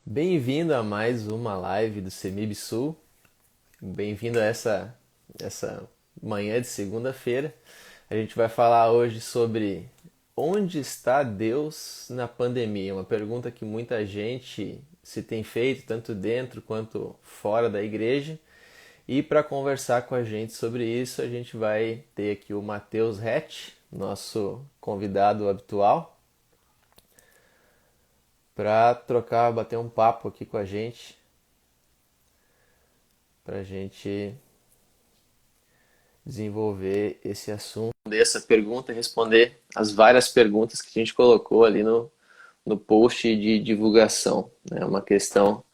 Bem-vindo a mais uma live do Semib Sul. Bem-vindo a essa manhã de segunda-feira. A gente vai falar hoje sobre onde está Deus na pandemia. Uma pergunta que muita gente se tem feito, tanto dentro quanto fora da igreja. E para conversar com a gente sobre isso, a gente vai ter aqui o Matheus Hatch, nosso convidado habitual, para trocar, bater um papo aqui com a gente, para a gente desenvolver esse assunto, dessa pergunta e responder as várias perguntas que a gente colocou ali no post de divulgação. É uma questão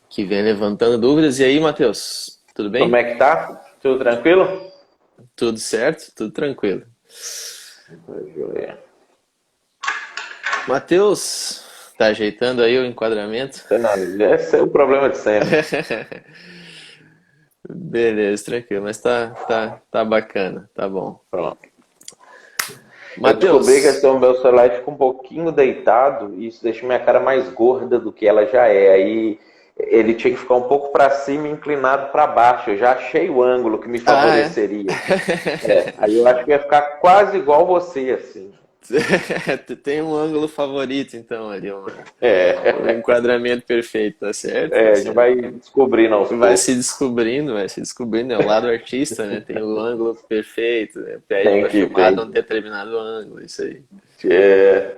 que vem levantando dúvidas. E aí, Matheus, tudo Como bem? é que tá? Tudo tranquilo? Tudo certo? Tudo tranquilo. Joia. Matheus, tá ajeitando aí o enquadramento? Não, esse é o problema de sempre. Beleza, tranquilo, mas tá bacana, tá bom. Pronto. Eu descobri que Matheus, o meu celular fica um pouquinho deitado e isso deixa minha cara mais gorda do que ela já é. Aí ele tinha que ficar um pouco para cima e inclinado para baixo. Eu já achei o ângulo que me ah, é? favoreceria. Aí eu acho que ia ficar quase igual você, assim. Tu tem um ângulo favorito, então, ali, o É, enquadramento perfeito, tá certo? Tá a gente certo. vai descobrindo aos poucos. Vai se descobrindo, é o lado artista, né? Tem o ângulo perfeito, né? Pede Tem pra que, filmar de tem um determinado ângulo, isso aí. que.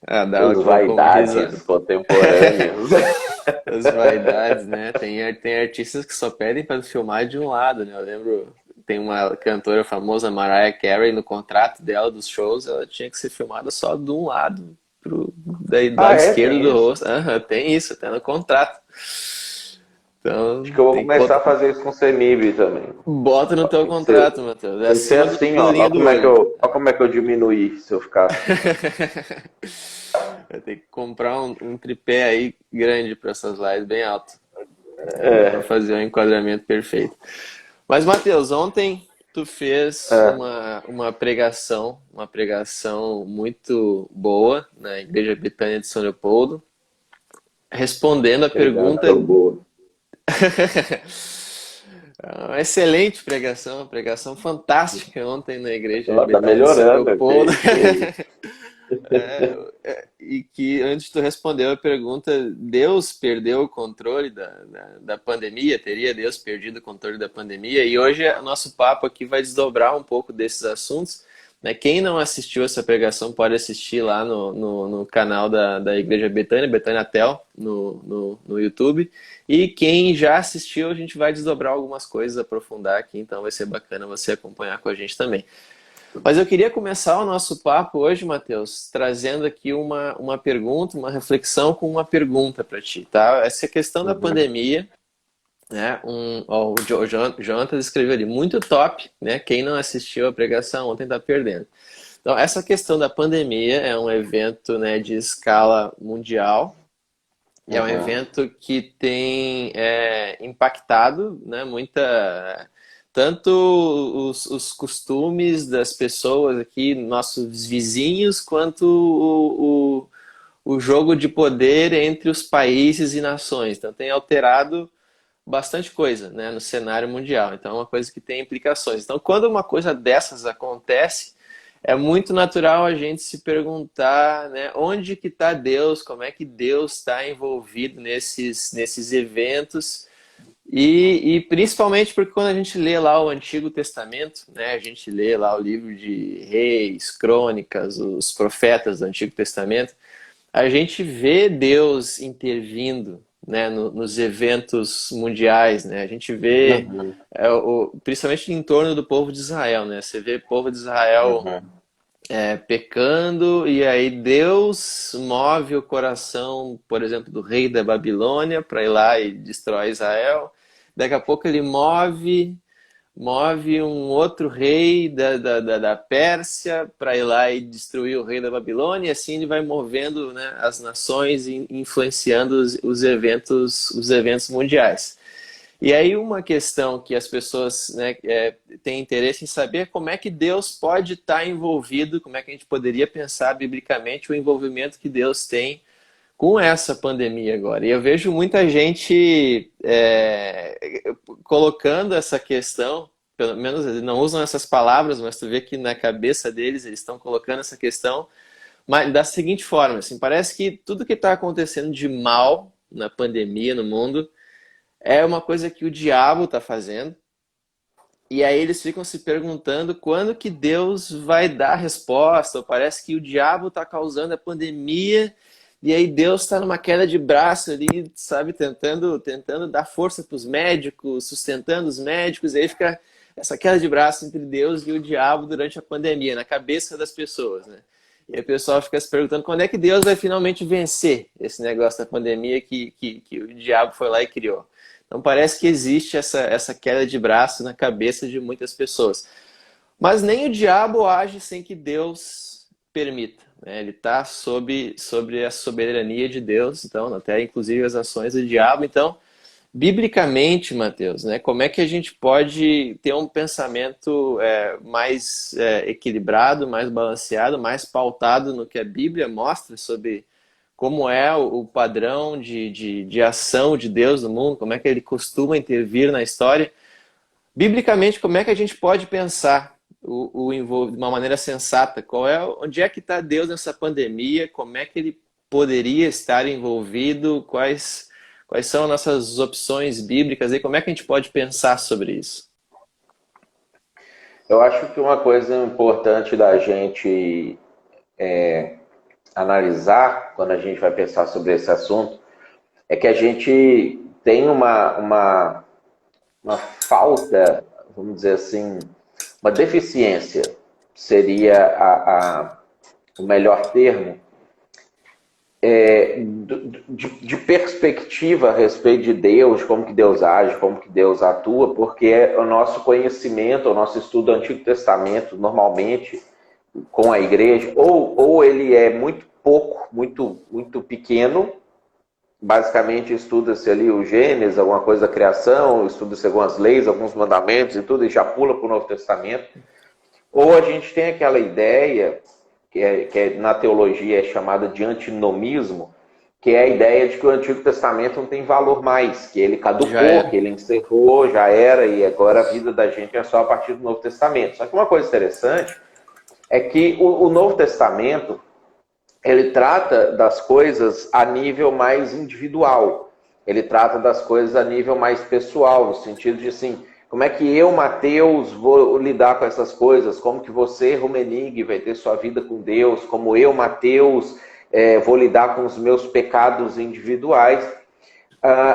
Ah, dá As como risada. vaidades contemporâneas. As vaidades, né? Tem artistas que só pedem para filmar de um lado, né? Eu lembro, tem uma cantora famosa, Mariah Carey, no contrato dela dos shows, ela tinha que ser filmada só de um lado, daí do Ah, lado é? esquerdo Tem do isso? rosto. Aham, tem isso, até no contrato. Acho Então, que eu vou tem que começar a fazer isso com o CEMIB também. bota no teu Tem que ser, contrato, Matheus. É tem que ser acima assim, da ó. linha Olha do como é que olho. eu diminuí se eu ficar assim, ó. Vai ter que comprar um tripé aí grande para essas lives, bem alto, para É, fazer o enquadramento perfeito. Mas, Matheus, ontem tu fez é, uma pregação muito boa na Igreja Betânia de São Leopoldo, respondendo a obrigado, pergunta. foi boa. Uma excelente pregação, uma pregação fantástica ontem na Igreja de Ó, tá Betânia de São melhorando, Leopoldo. que isso. E que antes tu respondeu a pergunta, Deus perdeu o controle da pandemia? Teria Deus perdido o controle da pandemia? E hoje o nosso papo aqui vai desdobrar um pouco desses assuntos. Né? Quem não assistiu essa pregação pode assistir lá no canal da Igreja Betânia, Betânia Tel, no YouTube. E quem já assistiu, a gente vai desdobrar algumas coisas, aprofundar aqui, então vai ser bacana você acompanhar com a gente também. Mas eu queria começar o nosso papo hoje, Matheus, trazendo aqui uma pergunta, uma reflexão com uma pergunta para ti, tá? Essa questão da Uhum. pandemia, né? Ó, Jonathan escreveu ali, muito top, né? Quem não assistiu a pregação ontem está perdendo. Então, essa questão da pandemia é um evento, né, de escala mundial. É um Uhum. evento que tem impactado, né, tanto os costumes das pessoas aqui, nossos vizinhos, quanto o jogo de poder entre os países e nações. Então tem alterado bastante coisa, né, no cenário mundial. Então é uma coisa que tem implicações. Então quando uma coisa dessas acontece, é muito natural a gente se perguntar, né, onde que está Deus, como é que Deus está envolvido nesses eventos e principalmente porque quando a gente lê lá o Antigo Testamento, né, a gente lê lá o livro de Reis, Crônicas, os profetas do Antigo Testamento, a gente vê Deus intervindo, né, nos eventos mundiais, né? A gente vê, Uhum. principalmente em torno do povo de Israel, né? Você vê o povo de Israel Uhum. pecando e aí Deus move o coração, por exemplo, do rei da Babilônia para ir lá e destrói Israel. Daqui a pouco ele move um outro rei da Pérsia para ir lá e destruir o rei da Babilônia, e assim ele vai movendo, né, as nações e influenciando os eventos mundiais. E aí uma questão que as pessoas, né, têm interesse em saber é como é que Deus pode estar envolvido, como é que a gente poderia pensar biblicamente o envolvimento que Deus tem com essa pandemia agora. E eu vejo muita gente colocando essa questão, pelo menos eles não usam essas palavras, mas tu vê que na cabeça deles eles estão colocando essa questão, mas da seguinte forma, assim, parece que tudo que está acontecendo de mal na pandemia, no mundo, é uma coisa que o diabo está fazendo. E aí eles ficam se perguntando quando que Deus vai dar a resposta. Ou parece que o diabo está causando a pandemia e aí Deus está numa queda de braço ali, sabe, tentando dar força para os médicos, sustentando os médicos. E aí fica essa queda de braço entre Deus e o diabo durante a pandemia, na cabeça das pessoas, né? E aí o pessoal fica se perguntando quando é que Deus vai finalmente vencer esse negócio da pandemia que o diabo foi lá e criou. Então parece que existe essa queda de braço na cabeça de muitas pessoas. Mas nem o diabo age sem que Deus permita, né? Ele está sobre a soberania de Deus, então até inclusive as ações do diabo. Então, biblicamente, Mateus, né, como é que a gente pode ter um pensamento mais equilibrado, mais balanceado, mais pautado no que a Bíblia mostra sobre como é o padrão de ação de Deus no mundo, como é que ele costuma intervir na história. Biblicamente, como é que a gente pode pensar de uma maneira sensata? Onde é que está Deus nessa pandemia? Como é que ele poderia estar envolvido? Quais são nossas opções bíblicas e como é que a gente pode pensar sobre isso? Eu acho que uma coisa importante da gente analisar quando a gente vai pensar sobre esse assunto é que a gente tem uma falta, vamos dizer assim, uma deficiência, seria o melhor termo, de perspectiva a respeito de Deus, como que Deus age, como que Deus atua, porque o nosso conhecimento, o nosso estudo do Antigo Testamento, normalmente, com a igreja, ou ele é muito pouco, muito pequeno, basicamente estuda-se ali o Gênesis, alguma coisa da criação, estuda-se algumas leis, alguns mandamentos e tudo, e já pula para o Novo Testamento, ou a gente tem aquela ideia, que na teologia é chamada de antinomismo, que é a ideia de que o Antigo Testamento não tem valor mais, que ele caducou, que ele encerrou, já era, e agora a vida da gente é só a partir do Novo Testamento. Só que uma coisa interessante é que o Novo Testamento, ele trata das coisas a nível mais individual. Ele trata das coisas a nível mais pessoal, no sentido de assim, como é que eu, Mateus, vou lidar com essas coisas? Como que você, Rumenig, vai ter sua vida com Deus? Como eu, Mateus, vou lidar com os meus pecados individuais?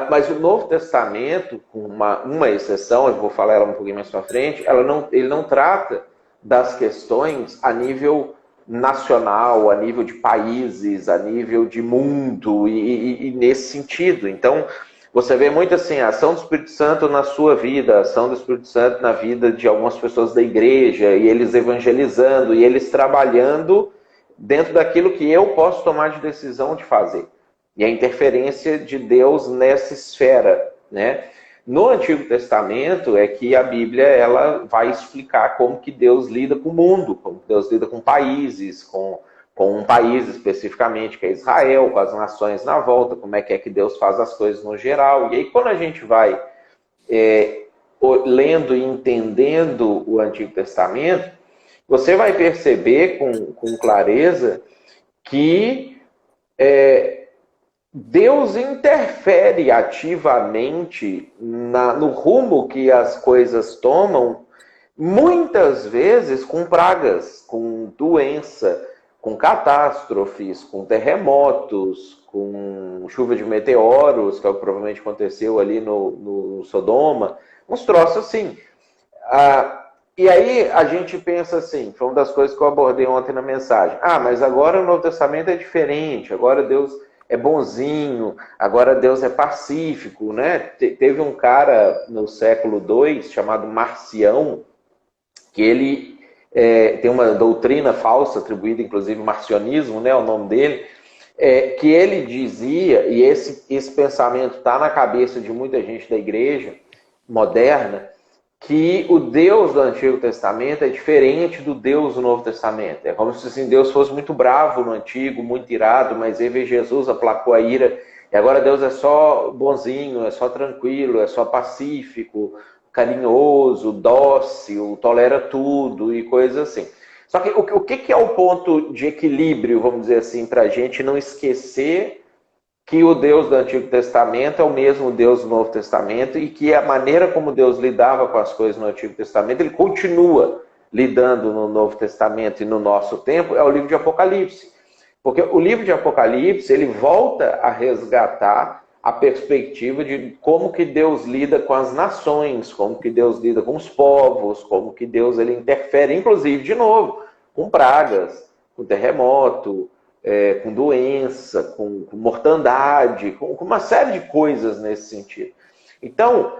Mas o Novo Testamento, com uma exceção, eu vou falar ela um pouquinho mais para frente, ele não trata das questões a nível nacional, a nível de países, a nível de mundo, e nesse sentido. Então, você vê muito assim, a ação do Espírito Santo na sua vida, a ação do Espírito Santo na vida de algumas pessoas da igreja, e eles evangelizando, e eles trabalhando dentro daquilo que eu posso tomar de decisão de fazer. E a interferência de Deus nessa esfera, né? No Antigo Testamento é que a Bíblia ela vai explicar como que Deus lida com o mundo, como que Deus lida com países, com um país especificamente, que é Israel, com as nações na volta, como é que Deus faz as coisas no geral. E aí quando a gente vai lendo e entendendo o Antigo Testamento, você vai perceber com clareza que Deus interfere ativamente no rumo que as coisas tomam, muitas vezes com pragas, com doença, com catástrofes, com terremotos, com chuva de meteoros, que é o que provavelmente aconteceu ali no Sodoma, uns troços assim. E aí a gente pensa assim, foi uma das coisas que eu abordei ontem na mensagem. Mas agora o Novo Testamento é diferente, agora Deus é bonzinho, agora Deus é pacífico, né? Teve um cara no século II chamado Marcião, que ele tem uma doutrina falsa, atribuída inclusive ao marcionismo, né, o nome dele, que ele dizia, e esse pensamento está na cabeça de muita gente da igreja moderna, que o Deus do Antigo Testamento é diferente do Deus do Novo Testamento. É como se assim, Deus fosse muito bravo no Antigo, muito irado, mas aí veio Jesus, aplacou a ira, e agora Deus é só bonzinho, é só tranquilo, é só pacífico, carinhoso, dócil, tolera tudo e coisas assim. Só que o que é o ponto de equilíbrio, vamos dizer assim, para a gente não esquecer que o Deus do Antigo Testamento é o mesmo Deus do Novo Testamento e que a maneira como Deus lidava com as coisas no Antigo Testamento, ele continua lidando no Novo Testamento e no nosso tempo, é o livro de Apocalipse. Porque o livro de Apocalipse, ele volta a resgatar a perspectiva de como que Deus lida com as nações, como que Deus lida com os povos, como que Deus ele interfere, inclusive, de novo, com pragas, com terremoto, com doença, com mortandade, com uma série de coisas nesse sentido. Então,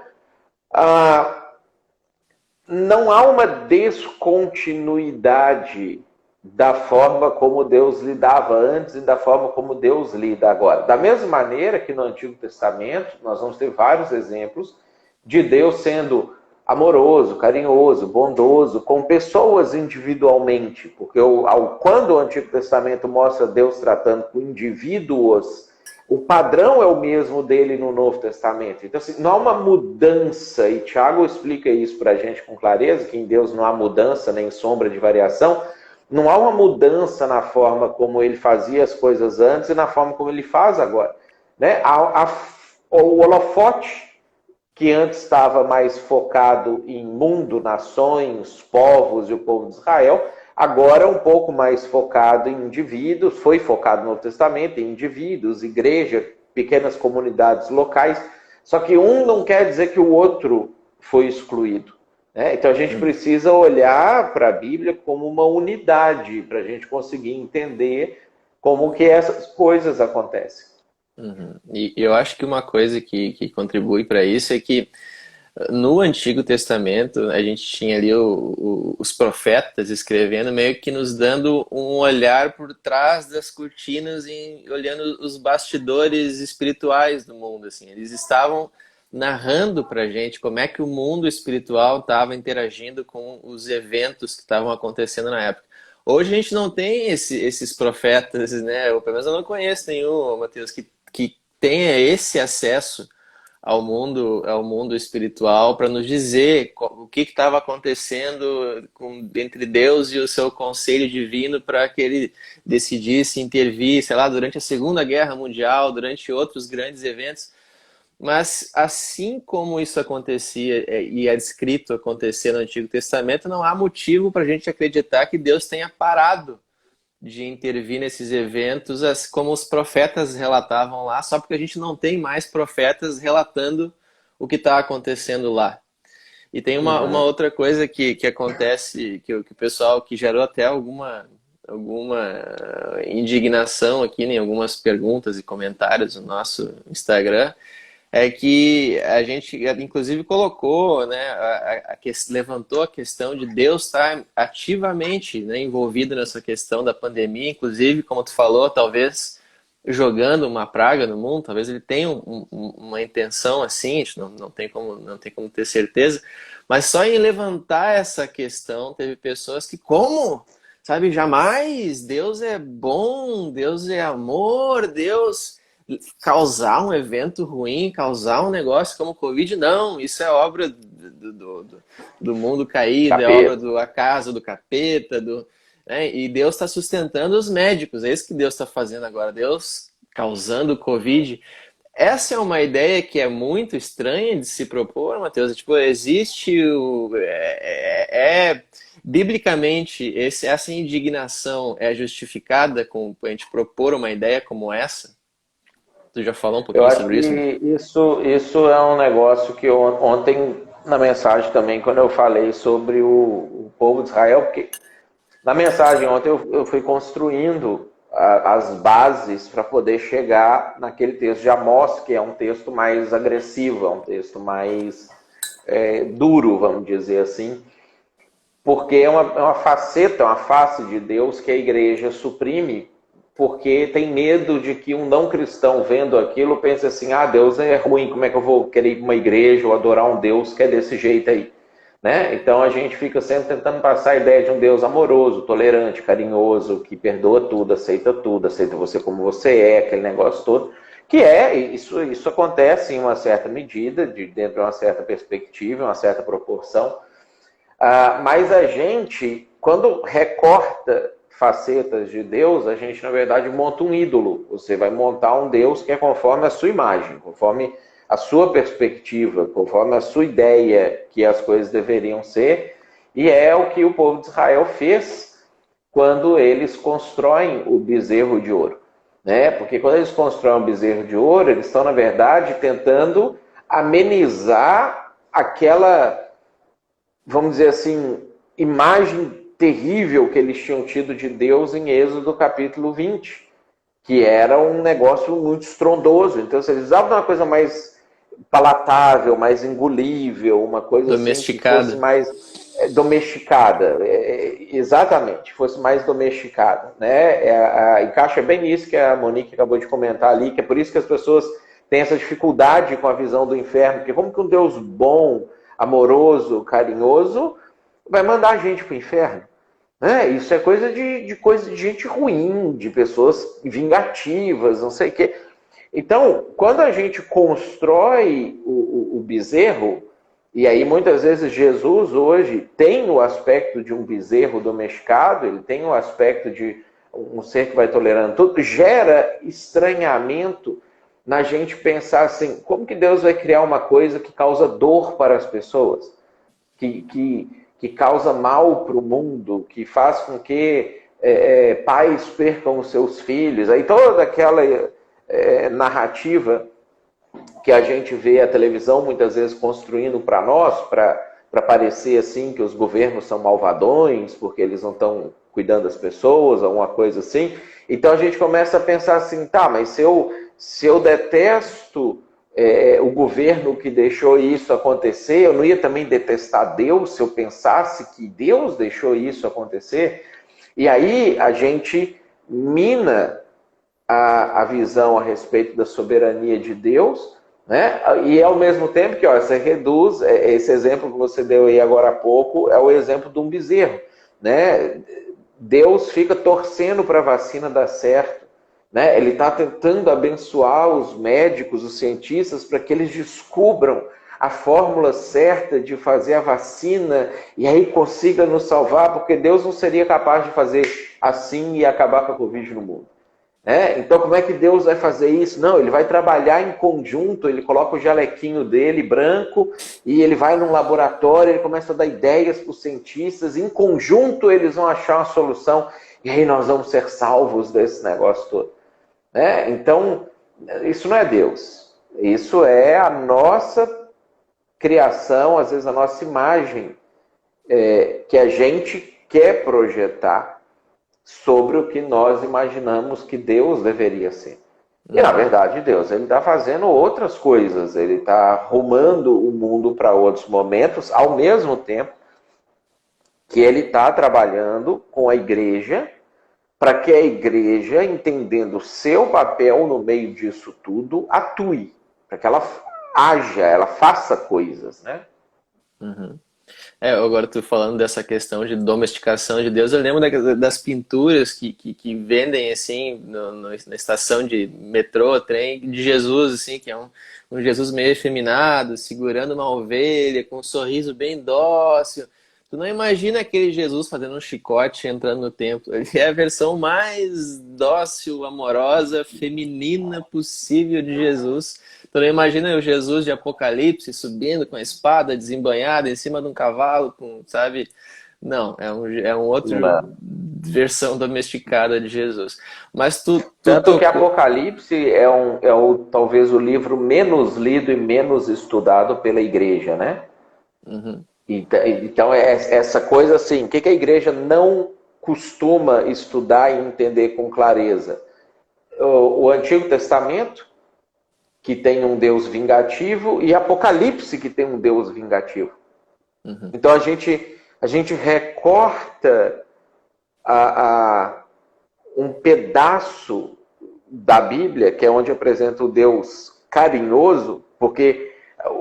não há uma descontinuidade da forma como Deus lidava antes e da forma como Deus lida agora. Da mesma maneira que no Antigo Testamento, nós vamos ter vários exemplos de Deus sendo amoroso, carinhoso, bondoso, com pessoas individualmente, porque quando o Antigo Testamento mostra Deus tratando com indivíduos, o padrão é o mesmo dele no Novo Testamento. Então, assim, não há uma mudança, e Tiago explica isso para a gente com clareza, que em Deus não há mudança nem sombra de variação, não há uma mudança na forma como ele fazia as coisas antes e na forma como ele faz agora. Né? O holofote, que antes estava mais focado em mundo, nações, povos e o povo de Israel, agora é um pouco mais focado em indivíduos, foi focado no Novo Testamento, em indivíduos, igreja, pequenas comunidades locais, só que um não quer dizer que o outro foi excluído. Né? Então a gente precisa olhar para a Bíblia como uma unidade, para a gente conseguir entender como que essas coisas acontecem. Uhum. E eu acho que uma coisa que contribui para isso é que no Antigo Testamento a gente tinha ali os profetas escrevendo, meio que nos dando um olhar por trás das cortinas e olhando os bastidores espirituais do mundo. Assim. Eles estavam narrando para a gente como é que o mundo espiritual estava interagindo com os eventos que estavam acontecendo na época. Hoje a gente não tem esses profetas, né? Ou pelo menos eu não conheço nenhum, Mateus, que tenha esse acesso ao mundo espiritual para nos dizer o que estava acontecendo entre Deus e o seu conselho divino para que ele decidisse intervir, sei lá, durante a Segunda Guerra Mundial, durante outros grandes eventos. Mas assim como isso acontecia e é descrito acontecer no Antigo Testamento, não há motivo para a gente acreditar que Deus tenha parado de intervir nesses eventos, como os profetas relatavam lá, só porque a gente não tem mais profetas relatando o que está acontecendo lá. E tem uma outra coisa que acontece, que o pessoal, que gerou até alguma indignação aqui em algumas perguntas e comentários no nosso Instagram, é que a gente, inclusive, colocou, né, levantou a questão de Deus estar ativamente, né, envolvido nessa questão da pandemia, inclusive, como tu falou, talvez jogando uma praga no mundo, talvez ele tenha uma intenção assim, a gente não tem como ter certeza, mas só em levantar essa questão, teve pessoas que, como? Sabe, jamais, Deus é bom, Deus é amor, Deus causar um evento ruim, causar um negócio como o Covid, não, isso é obra do mundo caído, capeta. É obra do acaso, do capeta, né? E Deus está sustentando os médicos, é isso que Deus está fazendo agora, Deus causando o Covid. Essa é uma ideia que é muito estranha de se propor, Mateus. Tipo, existe biblicamente essa indignação é justificada com a gente propor uma ideia como essa? Tu já falou um pouquinho sobre isso? Isso é um negócio que ontem, na mensagem também, quando eu falei sobre o povo de Israel, porque na mensagem ontem eu fui construindo as bases para poder chegar naquele texto de Amós, que é um texto mais agressivo, é um texto mais duro, vamos dizer assim, porque é uma faceta, uma face de Deus que a igreja suprime, porque tem medo de que um não cristão vendo aquilo pense assim, Deus é ruim, como é que eu vou querer ir para uma igreja ou adorar um Deus que é desse jeito aí? né? Então a gente fica sempre tentando passar a ideia de um Deus amoroso, tolerante, carinhoso, que perdoa tudo, aceita você como você é, aquele negócio todo. Que é, isso acontece em uma certa medida, dentro de uma certa perspectiva, uma certa proporção. Mas a gente, quando recorta facetas de Deus, a gente, na verdade, monta um ídolo. Você vai montar um Deus que é conforme a sua imagem, conforme a sua perspectiva, conforme a sua ideia que as coisas deveriam ser. E é o que o povo de Israel fez quando eles constroem o bezerro de ouro, né? Porque quando eles constroem o bezerro de ouro, eles estão, na verdade, tentando amenizar aquela, vamos dizer assim, imagem terrível que eles tinham tido de Deus em Êxodo capítulo 20, que era um negócio muito estrondoso. Então, se eles usavam uma coisa mais palatável, mais engolível, uma coisa assim que fosse mais domesticada, exatamente, fosse mais domesticada, né? Encaixa bem nisso que a Monique acabou de comentar ali, que é por isso que as pessoas têm essa dificuldade com a visão do inferno, porque como que um Deus bom, amoroso, carinhoso, vai mandar a gente para o inferno? Isso é coisa de gente ruim, de pessoas vingativas, não sei o quê. Então, quando a gente constrói o bezerro, e aí muitas vezes Jesus hoje tem o aspecto de um bezerro domesticado, ele tem o aspecto de um ser que vai tolerando tudo, gera estranhamento na gente pensar assim, como que Deus vai criar uma coisa que causa dor para as pessoas? Que causa mal para o mundo, que faz com que pais percam os seus filhos. Aí toda aquela narrativa que a gente vê a televisão muitas vezes construindo para nós, para parecer assim que os governos são malvadões, porque eles não estão cuidando das pessoas, alguma coisa assim. Então a gente começa a pensar assim, tá, mas se eu detesto o governo que deixou isso acontecer, eu não ia também detestar Deus se eu pensasse que Deus deixou isso acontecer? E aí a gente mina a visão a respeito da soberania de Deus, né? E ao mesmo tempo que você reduz, esse exemplo que você deu aí agora há pouco, é o exemplo de um bezerro, né? Deus fica torcendo para a vacina dar certo, né? Ele está tentando abençoar os médicos, os cientistas, para que eles descubram a fórmula certa de fazer a vacina e aí consiga nos salvar, porque Deus não seria capaz de fazer assim e acabar com a Covid no mundo. Então, como é que Deus vai fazer isso? Não, ele vai trabalhar em conjunto, ele coloca o jalequinho dele branco e ele vai num laboratório, ele começa a dar ideias para os cientistas, em conjunto eles vão achar uma solução e aí nós vamos ser salvos desse negócio todo. Então, isso não é Deus, isso é a nossa criação, às vezes a nossa imagem que a gente quer projetar sobre o que nós imaginamos que Deus deveria ser. E, na verdade, Deus ele está fazendo outras coisas. Ele está arrumando o mundo para outros momentos, ao mesmo tempo que ele está trabalhando com a igreja, para que a igreja, entendendo o seu papel no meio disso tudo, atue. Para que ela haja, ela faça coisas, né? Uhum. Agora tu falando dessa questão de domesticação de Deus, eu lembro das pinturas que vendem assim na estação de metrô, trem, de Jesus, assim, que é um Jesus meio efeminado, segurando uma ovelha, com um sorriso bem dócil. Tu não imagina aquele Jesus fazendo um chicote entrando no templo. Ele é a versão mais dócil, amorosa, feminina possível de Jesus. Tu não imagina o Jesus de Apocalipse subindo com a espada desembanhada em cima de um cavalo, sabe? Não, é um outro versão domesticada de Jesus. Mas tu Tanto que tocou... Apocalipse talvez o livro menos lido e menos estudado pela igreja, né? Uhum. Então, essa coisa assim, o que a igreja não costuma estudar e entender com clareza? O Antigo Testamento, que tem um Deus vingativo, e Apocalipse, que tem um Deus vingativo. Uhum. Então, a gente recorta um pedaço da Bíblia, que é onde apresenta o Deus carinhoso, porque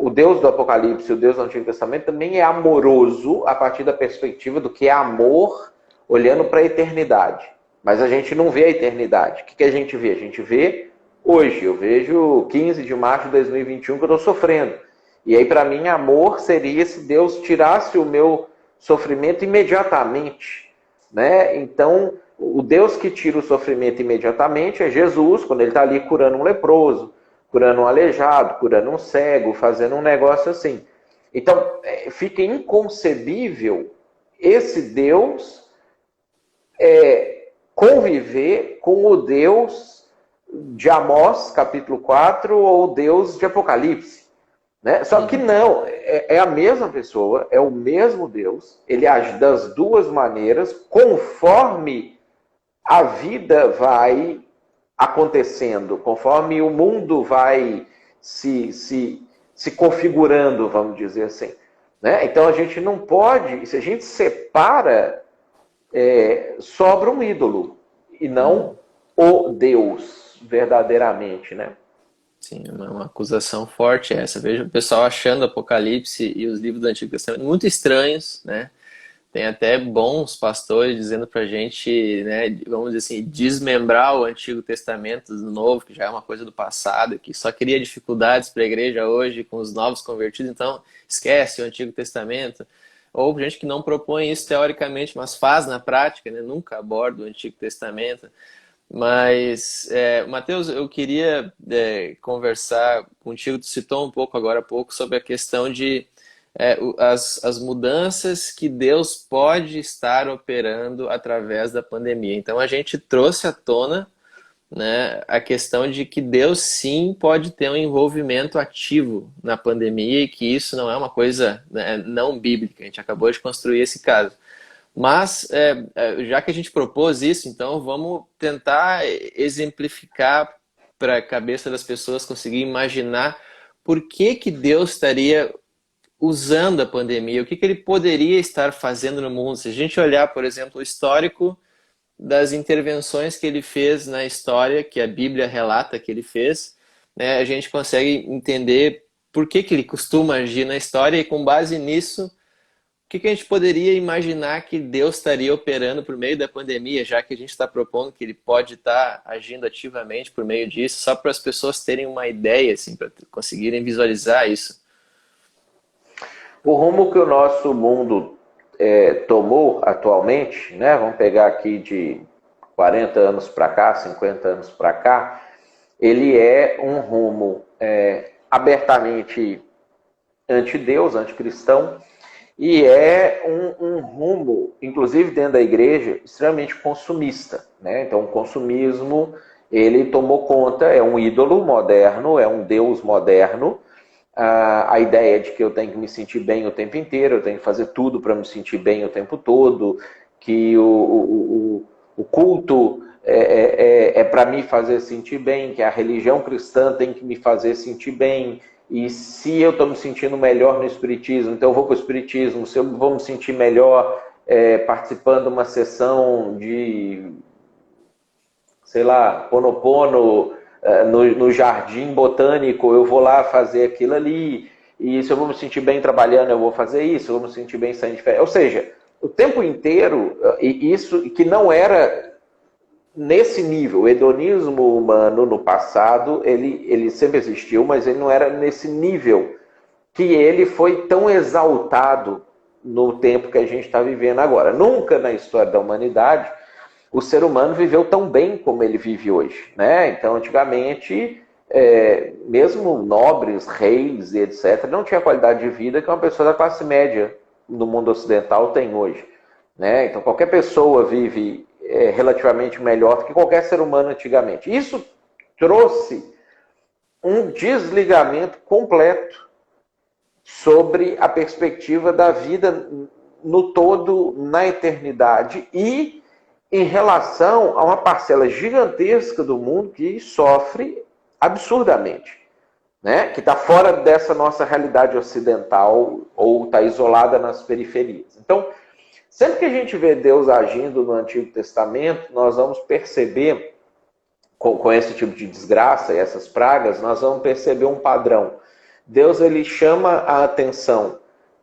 o Deus do Apocalipse, o Deus do Antigo Testamento, também é amoroso a partir da perspectiva do que é amor olhando para a eternidade. Mas a gente não vê a eternidade. O que a gente vê? A gente vê hoje. Eu vejo 15 de março de 2021 que eu estou sofrendo. E aí, para mim, amor seria se Deus tirasse o meu sofrimento imediatamente. Né? Então, o Deus que tira o sofrimento imediatamente é Jesus, quando ele está ali curando um leproso, curando um aleijado, curando um cego, fazendo um negócio assim. Então, fica inconcebível esse Deus conviver com o Deus de Amós, capítulo 4, ou o Deus de Apocalipse. Né? Só que não, é a mesma pessoa, é o mesmo Deus, ele age das duas maneiras, conforme a vida vai acontecendo, conforme o mundo vai se configurando, vamos dizer assim. Né? Então a gente não pode, se a gente separa, sobra um ídolo, e não o Deus, verdadeiramente, né? Sim, uma acusação forte essa. Veja o pessoal achando Apocalipse e os livros do Antigo Testamento muito estranhos, né? Tem até bons pastores dizendo pra gente, né, vamos dizer assim, desmembrar o Antigo Testamento do Novo, que já é uma coisa do passado, que só cria dificuldades para a igreja hoje com os novos convertidos, então esquece o Antigo Testamento. Ou gente que não propõe isso teoricamente, mas faz na prática, né? Nunca aborda o Antigo Testamento. Mas, Mateus, eu queria conversar contigo, tu citou um pouco agora há pouco sobre a questão de as mudanças que Deus pode estar operando através da pandemia. Então a gente trouxe à tona, né, a questão de que Deus sim pode ter um envolvimento ativo na pandemia e que isso não é uma coisa, né, não bíblica. A gente acabou de construir esse caso. Mas, já que a gente propôs isso, então vamos tentar exemplificar para a cabeça das pessoas conseguir imaginar por que que Deus estaria usando a pandemia, o que que ele poderia estar fazendo no mundo. Se a gente olhar, por exemplo, o histórico das intervenções que ele fez na história, que a Bíblia relata que ele fez, né, a gente consegue entender por que que ele costuma agir na história e com base nisso, o que que a gente poderia imaginar que Deus estaria operando por meio da pandemia, já que a gente está propondo que ele pode estar agindo ativamente por meio disso, só para as pessoas terem uma ideia, assim, para conseguirem visualizar isso. O rumo que o nosso mundo tomou atualmente, né? Vamos pegar aqui de 40 anos para cá, 50 anos para cá, ele é um rumo abertamente anti-Deus, anticristão, e é um rumo, inclusive dentro da igreja, extremamente consumista. Né? Então o consumismo, ele tomou conta, é um ídolo moderno, é um Deus moderno, a ideia de que eu tenho que me sentir bem o tempo inteiro, eu tenho que fazer tudo para me sentir bem o tempo todo, que o culto é para me fazer sentir bem, que a religião cristã tem que me fazer sentir bem, e se eu estou me sentindo melhor no espiritismo, então eu vou para o espiritismo, se eu vou me sentir melhor participando de uma sessão de, sei lá, Ponopono, no jardim botânico, eu vou lá fazer aquilo ali, e se eu vou me sentir bem trabalhando, eu vou fazer isso, eu vou me sentir bem saindo de férias. Ou seja, o tempo inteiro, e isso que não era nesse nível, o hedonismo humano no passado, ele sempre existiu, mas ele não era nesse nível que ele foi tão exaltado no tempo que a gente está vivendo agora. Nunca na história da humanidade o ser humano viveu tão bem como ele vive hoje. Né? Então, antigamente, mesmo nobres, reis e etc., não tinha a qualidade de vida que uma pessoa da classe média no mundo ocidental tem hoje. Né? Então, qualquer pessoa vive relativamente melhor do que qualquer ser humano antigamente. Isso trouxe um desligamento completo sobre a perspectiva da vida no todo, na eternidade, e em relação a uma parcela gigantesca do mundo que sofre absurdamente, né? Que está fora dessa nossa realidade ocidental ou está isolada nas periferias. Então, sempre que a gente vê Deus agindo no Antigo Testamento, nós vamos perceber, com esse tipo de desgraça e essas pragas, nós vamos perceber um padrão. Deus ele chama a atenção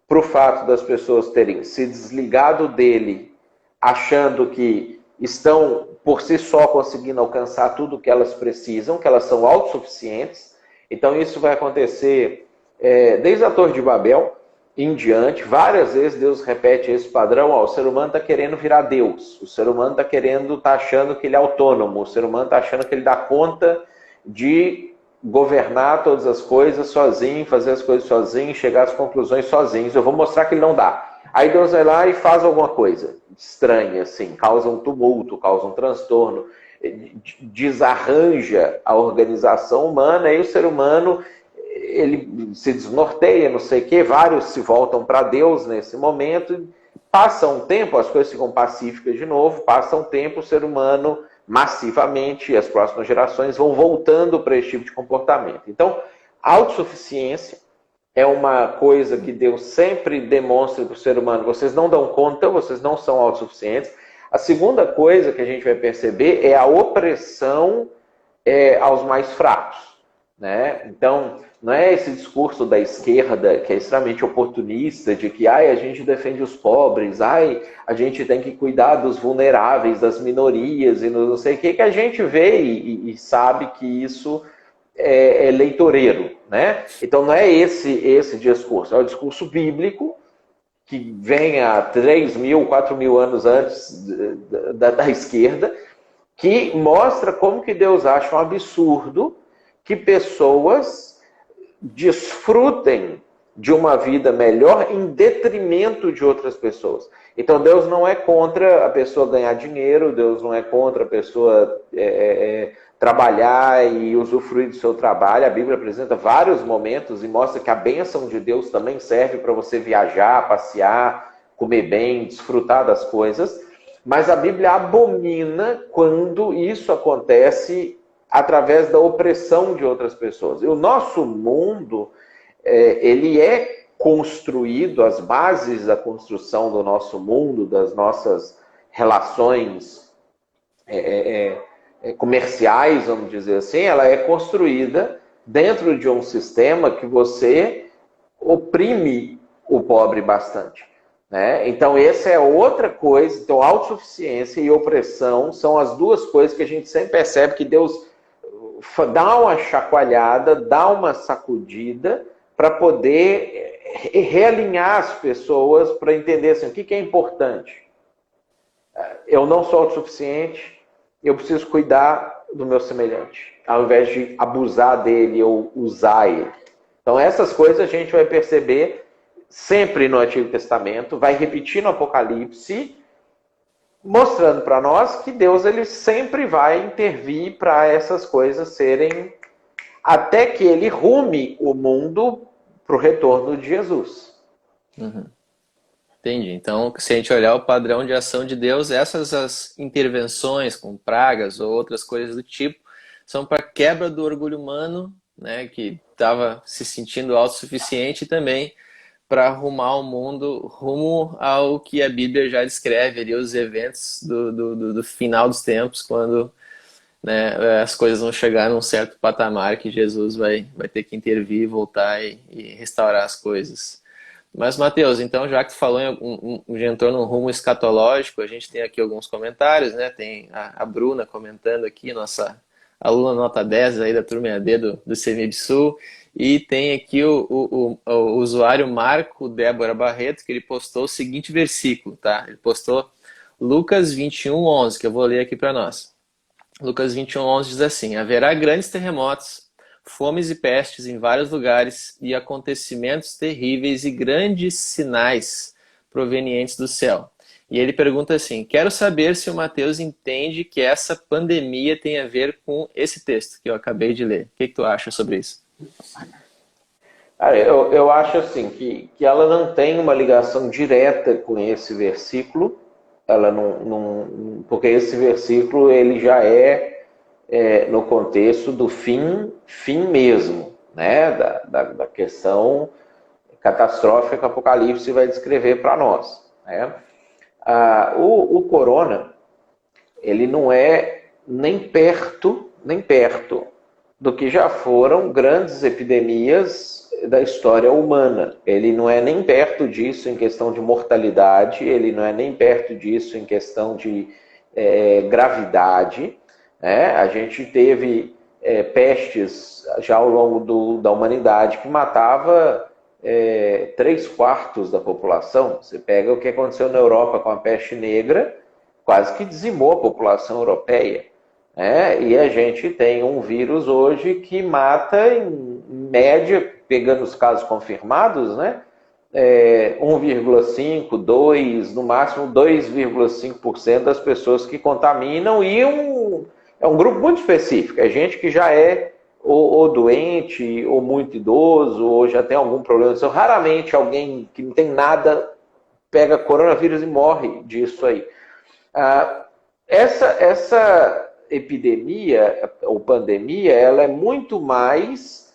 para o fato das pessoas terem se desligado dele, achando que estão por si só conseguindo alcançar tudo o que elas precisam, que elas são autossuficientes. Então isso vai acontecer desde a Torre de Babel em diante. Várias vezes Deus repete esse padrão: ó, o ser humano está querendo virar Deus, o ser humano está achando que ele é autônomo, o ser humano está achando que ele dá conta de governar todas as coisas sozinho, fazer as coisas sozinho, chegar às conclusões sozinhos. Eu vou mostrar que ele não dá. Aí Deus vai lá e faz alguma coisa estranha, assim, causa um tumulto, causa um transtorno, desarranja a organização humana, e o ser humano ele se desnorteia, não sei o quê, vários se voltam para Deus nesse momento, passa um tempo, as coisas ficam pacíficas de novo, passa um tempo, o ser humano massivamente, as próximas gerações vão voltando para esse tipo de comportamento. Então, autossuficiência é uma coisa que Deus sempre demonstra para o ser humano: vocês não dão conta, vocês não são autossuficientes. A segunda coisa que a gente vai perceber é a opressão aos mais fracos, né? Então, não é esse discurso da esquerda que é extremamente oportunista, de que a gente defende os pobres, a gente tem que cuidar dos vulneráveis, das minorias e não sei o que a gente vê e sabe que isso é eleitoreiro, né? Então não é esse discurso, é o discurso bíblico que vem há 3.000, 4.000 anos antes da esquerda, que mostra como que Deus acha um absurdo que pessoas desfrutem de uma vida melhor em detrimento de outras pessoas. Então Deus não é contra a pessoa ganhar dinheiro, Deus não é contra a pessoa trabalhar e usufruir do seu trabalho. A Bíblia apresenta vários momentos e mostra que a bênção de Deus também serve para você viajar, passear, comer bem, desfrutar das coisas. Mas a Bíblia abomina quando isso acontece através da opressão de outras pessoas. E o nosso mundo, ele é construído, as bases da construção do nosso mundo, das nossas relações comerciais, vamos dizer assim, ela é construída dentro de um sistema que você oprime o pobre bastante, né? Então, essa é outra coisa. Então, autossuficiência e opressão são as duas coisas que a gente sempre percebe que Deus dá uma chacoalhada, dá uma sacudida para poder realinhar as pessoas, para entender assim, o que é importante. Eu não sou autossuficiente, eu preciso cuidar do meu semelhante, ao invés de abusar dele ou usar ele. Então essas coisas a gente vai perceber sempre no Antigo Testamento, vai repetir no Apocalipse, mostrando para nós que Deus ele sempre vai intervir para essas coisas serem, até que ele rume o mundo para o retorno de Jesus. Uhum. Entendi. Então, se a gente olhar o padrão de ação de Deus, essas as intervenções com pragas ou outras coisas do tipo, são para quebra do orgulho humano, né, que estava se sentindo autossuficiente, e também para arrumar o mundo rumo ao que a Bíblia já descreve ali, os eventos do final dos tempos, quando, né, as coisas vão chegar num certo patamar que Jesus vai ter que intervir, voltar e restaurar as coisas. Mas, Matheus, então, já que tu falou já entrou num rumo escatológico, a gente tem aqui alguns comentários, né? Tem a Bruna comentando aqui, nossa aluna nota 10 aí da turma EAD do CEMIB Sul, e tem aqui o usuário Marco Débora Barreto, que ele postou o seguinte versículo, tá? Ele postou Lucas 21:11, que eu vou ler aqui para nós. Lucas 21:11 diz assim: haverá grandes terremotos, fomes e pestes em vários lugares e acontecimentos terríveis e grandes sinais provenientes do céu. E ele pergunta assim: quero saber se o Mateus entende que essa pandemia tem a ver com esse texto que eu acabei de ler. O que tu acha sobre isso? Eu acho assim que ela não tem uma ligação direta com esse versículo. Ela não, porque esse versículo ele já no contexto do fim mesmo, né? Da questão catastrófica que o Apocalipse vai descrever para nós, né? O corona, ele não é nem perto do que já foram grandes epidemias da história humana. Ele não é nem perto disso em questão de mortalidade, ele não é nem perto disso em questão de gravidade. Né? A gente teve pestes já ao longo da humanidade que matava 3/4 da população. Você pega o que aconteceu na Europa com a peste negra, quase que dizimou a população europeia. E a gente tem um vírus hoje que mata, em média, pegando os casos confirmados, né, 1,5, 2, no máximo 2,5% das pessoas que contaminam, e é um grupo muito específico. É gente que já é ou doente, ou muito idoso, ou já tem algum problema. Então, raramente alguém que não tem nada pega coronavírus e morre disso aí. Essa epidemia ou pandemia, ela é muito mais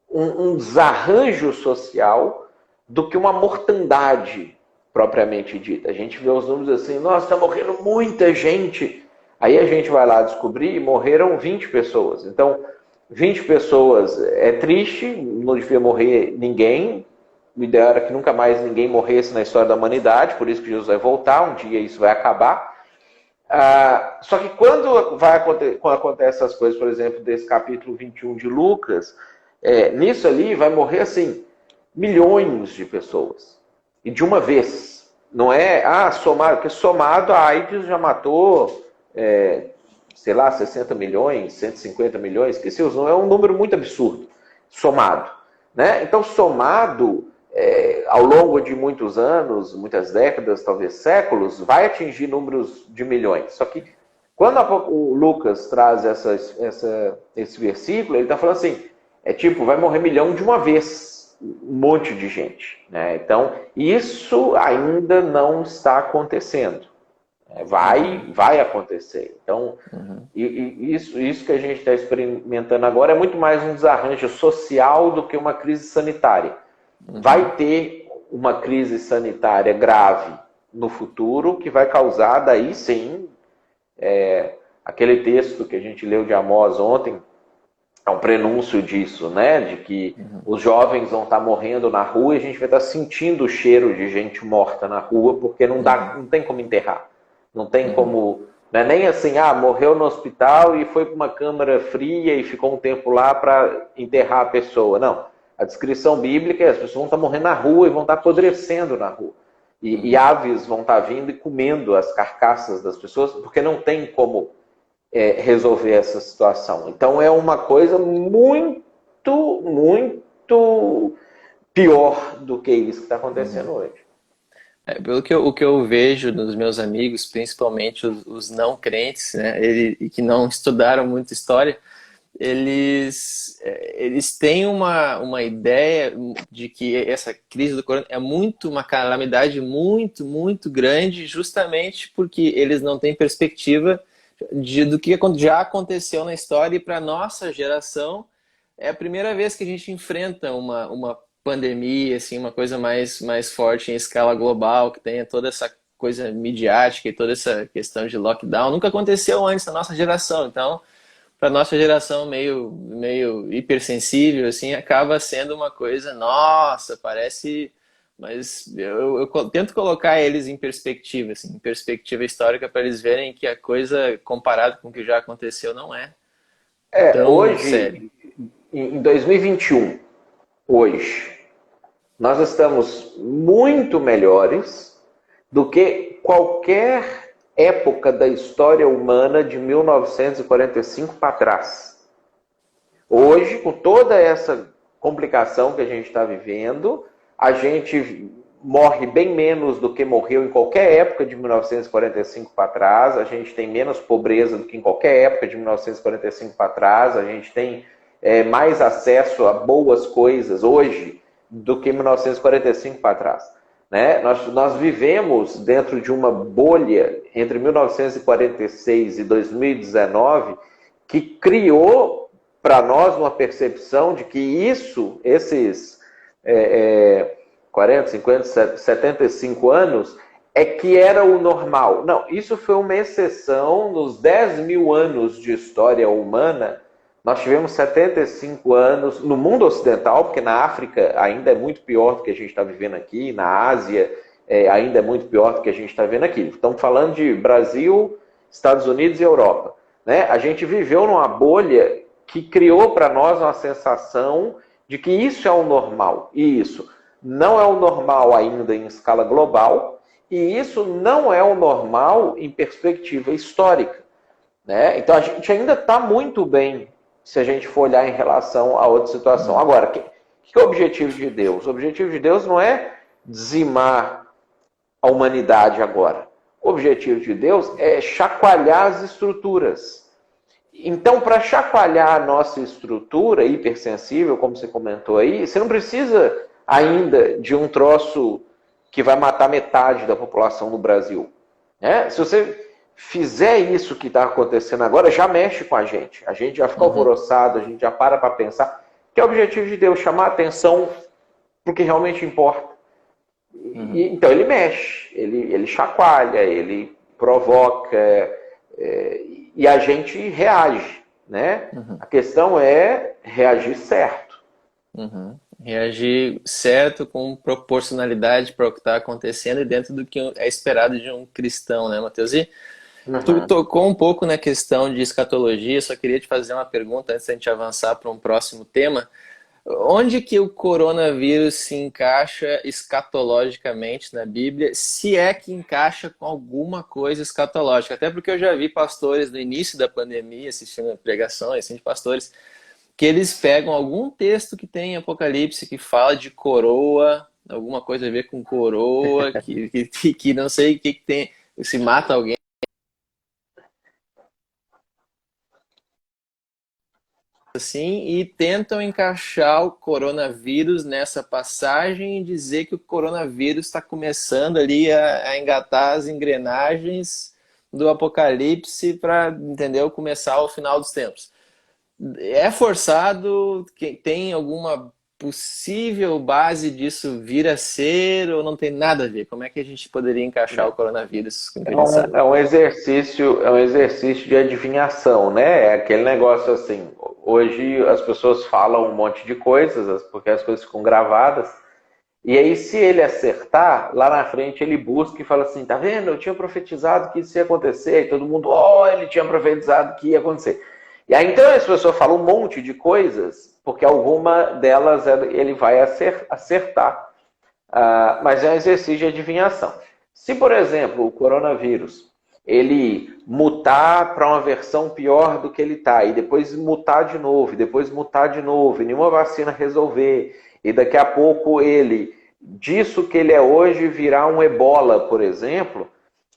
um desarranjo social do que uma mortandade propriamente dita. A gente vê os números assim, nossa, está morrendo muita gente. Aí a gente vai lá descobrir, morreram 20 pessoas. Então, 20 pessoas é triste, não devia morrer ninguém. O ideal era que nunca mais ninguém morresse na história da humanidade, por isso que Jesus vai voltar, um dia isso vai acabar. Só que quando acontece essas coisas, por exemplo, desse capítulo 21 de Lucas, nisso ali vai morrer assim, milhões de pessoas. E de uma vez. Não é, somado, porque somado a AIDS já matou, sei lá, 60 milhões, 150 milhões, que se usam, é um número muito absurdo, somado. Né? Então, somado, ao longo de muitos anos, muitas décadas, talvez séculos, vai atingir números de milhões. Só que quando o Lucas traz esse versículo, ele está falando assim, vai morrer milhão de uma vez, um monte de gente. Né? Então, isso ainda não está acontecendo. Vai acontecer. Então, isso que a gente está experimentando agora é muito mais um desarranjo social do que uma crise sanitária. Vai ter uma crise sanitária grave no futuro que vai causar, daí sim, aquele texto que a gente leu de Amós ontem, é um prenúncio disso, né? De que os jovens vão estar morrendo na rua e a gente vai estar sentindo o cheiro de gente morta na rua, porque não tem como enterrar. Não tem como... Não é nem assim, morreu no hospital e foi para uma câmara fria e ficou um tempo lá para enterrar a pessoa. Não. A descrição bíblica é as pessoas vão estar morrendo na rua e vão estar apodrecendo na rua. E aves vão estar vindo e comendo as carcaças das pessoas, porque não tem como resolver essa situação. Então é uma coisa muito, muito pior do que isso que está acontecendo hoje. Pelo que eu vejo nos meus amigos, principalmente os não crentes, né, e que não estudaram muito história, eles têm uma ideia de que essa crise do corona é uma calamidade muito, muito grande, justamente porque eles não têm perspectiva do que já aconteceu na história, e para a nossa geração é a primeira vez que a gente enfrenta uma pandemia, assim, uma coisa mais forte em escala global, que tenha toda essa coisa midiática e toda essa questão de lockdown. Nunca aconteceu antes na nossa geração, então para nossa geração meio hipersensível, assim, acaba sendo uma coisa, nossa, parece... Mas eu tento colocar eles em perspectiva, assim, em perspectiva histórica, para eles verem que a coisa, comparado com o que já aconteceu, não é tão hoje, sério. Em 2021, hoje, nós estamos muito melhores do que qualquer época da história humana de 1945 para trás. Hoje, com toda essa complicação que a gente está vivendo, a gente morre bem menos do que morreu em qualquer época de 1945 para trás, a gente tem menos pobreza do que em qualquer época de 1945 para trás, a gente tem mais acesso a boas coisas hoje do que em 1945 para trás. Né? Nós vivemos dentro de uma bolha entre 1946 e 2019 que criou para nós uma percepção de que esses 40, 50, 75 anos que era o normal. Não, isso foi uma exceção nos 10 mil anos de história humana Nós tivemos 75 anos no mundo ocidental, porque na África ainda é muito pior do que a gente está vivendo aqui, na Ásia ainda é muito pior do que a gente está vendo aqui. Estamos falando de Brasil, Estados Unidos e Europa. Né? A gente viveu numa bolha que criou para nós uma sensação de que isso é o normal. E isso não é o normal ainda em escala global, e isso não é o normal em perspectiva histórica. Né? Então a gente ainda está muito bem se a gente for olhar em relação a outra situação. Agora, o que é o objetivo de Deus? O objetivo de Deus não é dizimar a humanidade agora. O objetivo de Deus é chacoalhar as estruturas. Então, para chacoalhar a nossa estrutura hipersensível, como você comentou aí, você não precisa ainda de um troço que vai matar metade da população no Brasil. Né? Se você fizer isso que está acontecendo agora, já mexe com a gente. A gente já fica alvoroçado, a gente já para pensar. Que é o objetivo de Deus, chamar a atenção para o que realmente importa. Então ele mexe, ele chacoalha, ele provoca, e a gente reage. Né? A questão é reagir certo. Reagir certo, com proporcionalidade para o que está acontecendo e dentro do que é esperado de um cristão, né, Matheus? E tu tocou um pouco na questão de escatologia, só queria te fazer uma pergunta antes da gente avançar para um próximo tema. Onde que o coronavírus se encaixa escatologicamente na Bíblia, se é que encaixa com alguma coisa escatológica? Até porque eu já vi pastores no início da pandemia, assistindo pregações assim, de pastores, que eles pegam algum texto que tem em Apocalipse que fala de coroa, alguma coisa a ver com coroa, que não sei o que tem, se mata alguém assim, e tentam encaixar o coronavírus nessa passagem e dizer que o coronavírus está começando ali a engatar as engrenagens do Apocalipse para, entendeu, começar o final dos tempos. É forçado? Tem alguma possível base disso vir a ser ou não tem nada a ver? Como é que a gente poderia encaixar o coronavírus com o que a gente sabe? É um exercício de adivinhação, né? É aquele negócio assim, hoje as pessoas falam um monte de coisas, porque as coisas ficam gravadas, e aí se ele acertar, lá na frente ele busca e fala assim, tá vendo? Eu tinha profetizado que isso ia acontecer, e todo mundo, ele tinha profetizado que ia acontecer. E aí então as pessoas falam um monte de coisas, porque alguma delas ele vai acertar. Mas é um exercício de adivinhação. Se, por exemplo, o coronavírus ele mutar para uma versão pior do que ele está, e depois mutar de novo, e nenhuma vacina resolver, e daqui a pouco ele, disso que ele é hoje, virar um ebola, por exemplo,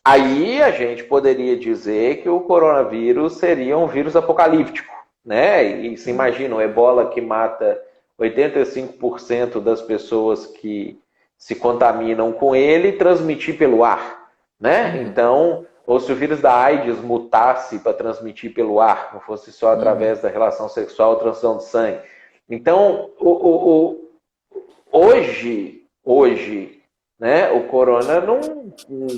aí a gente poderia dizer que o coronavírus seria um vírus apocalíptico. Né? E se imagina, o ebola que mata 85% das pessoas que se contaminam com ele, transmitir pelo ar. Né? Então, ou se o vírus da AIDS mutasse para transmitir pelo ar, não fosse só através da relação sexual ou transfusão de sangue. Então, hoje, né, o corona não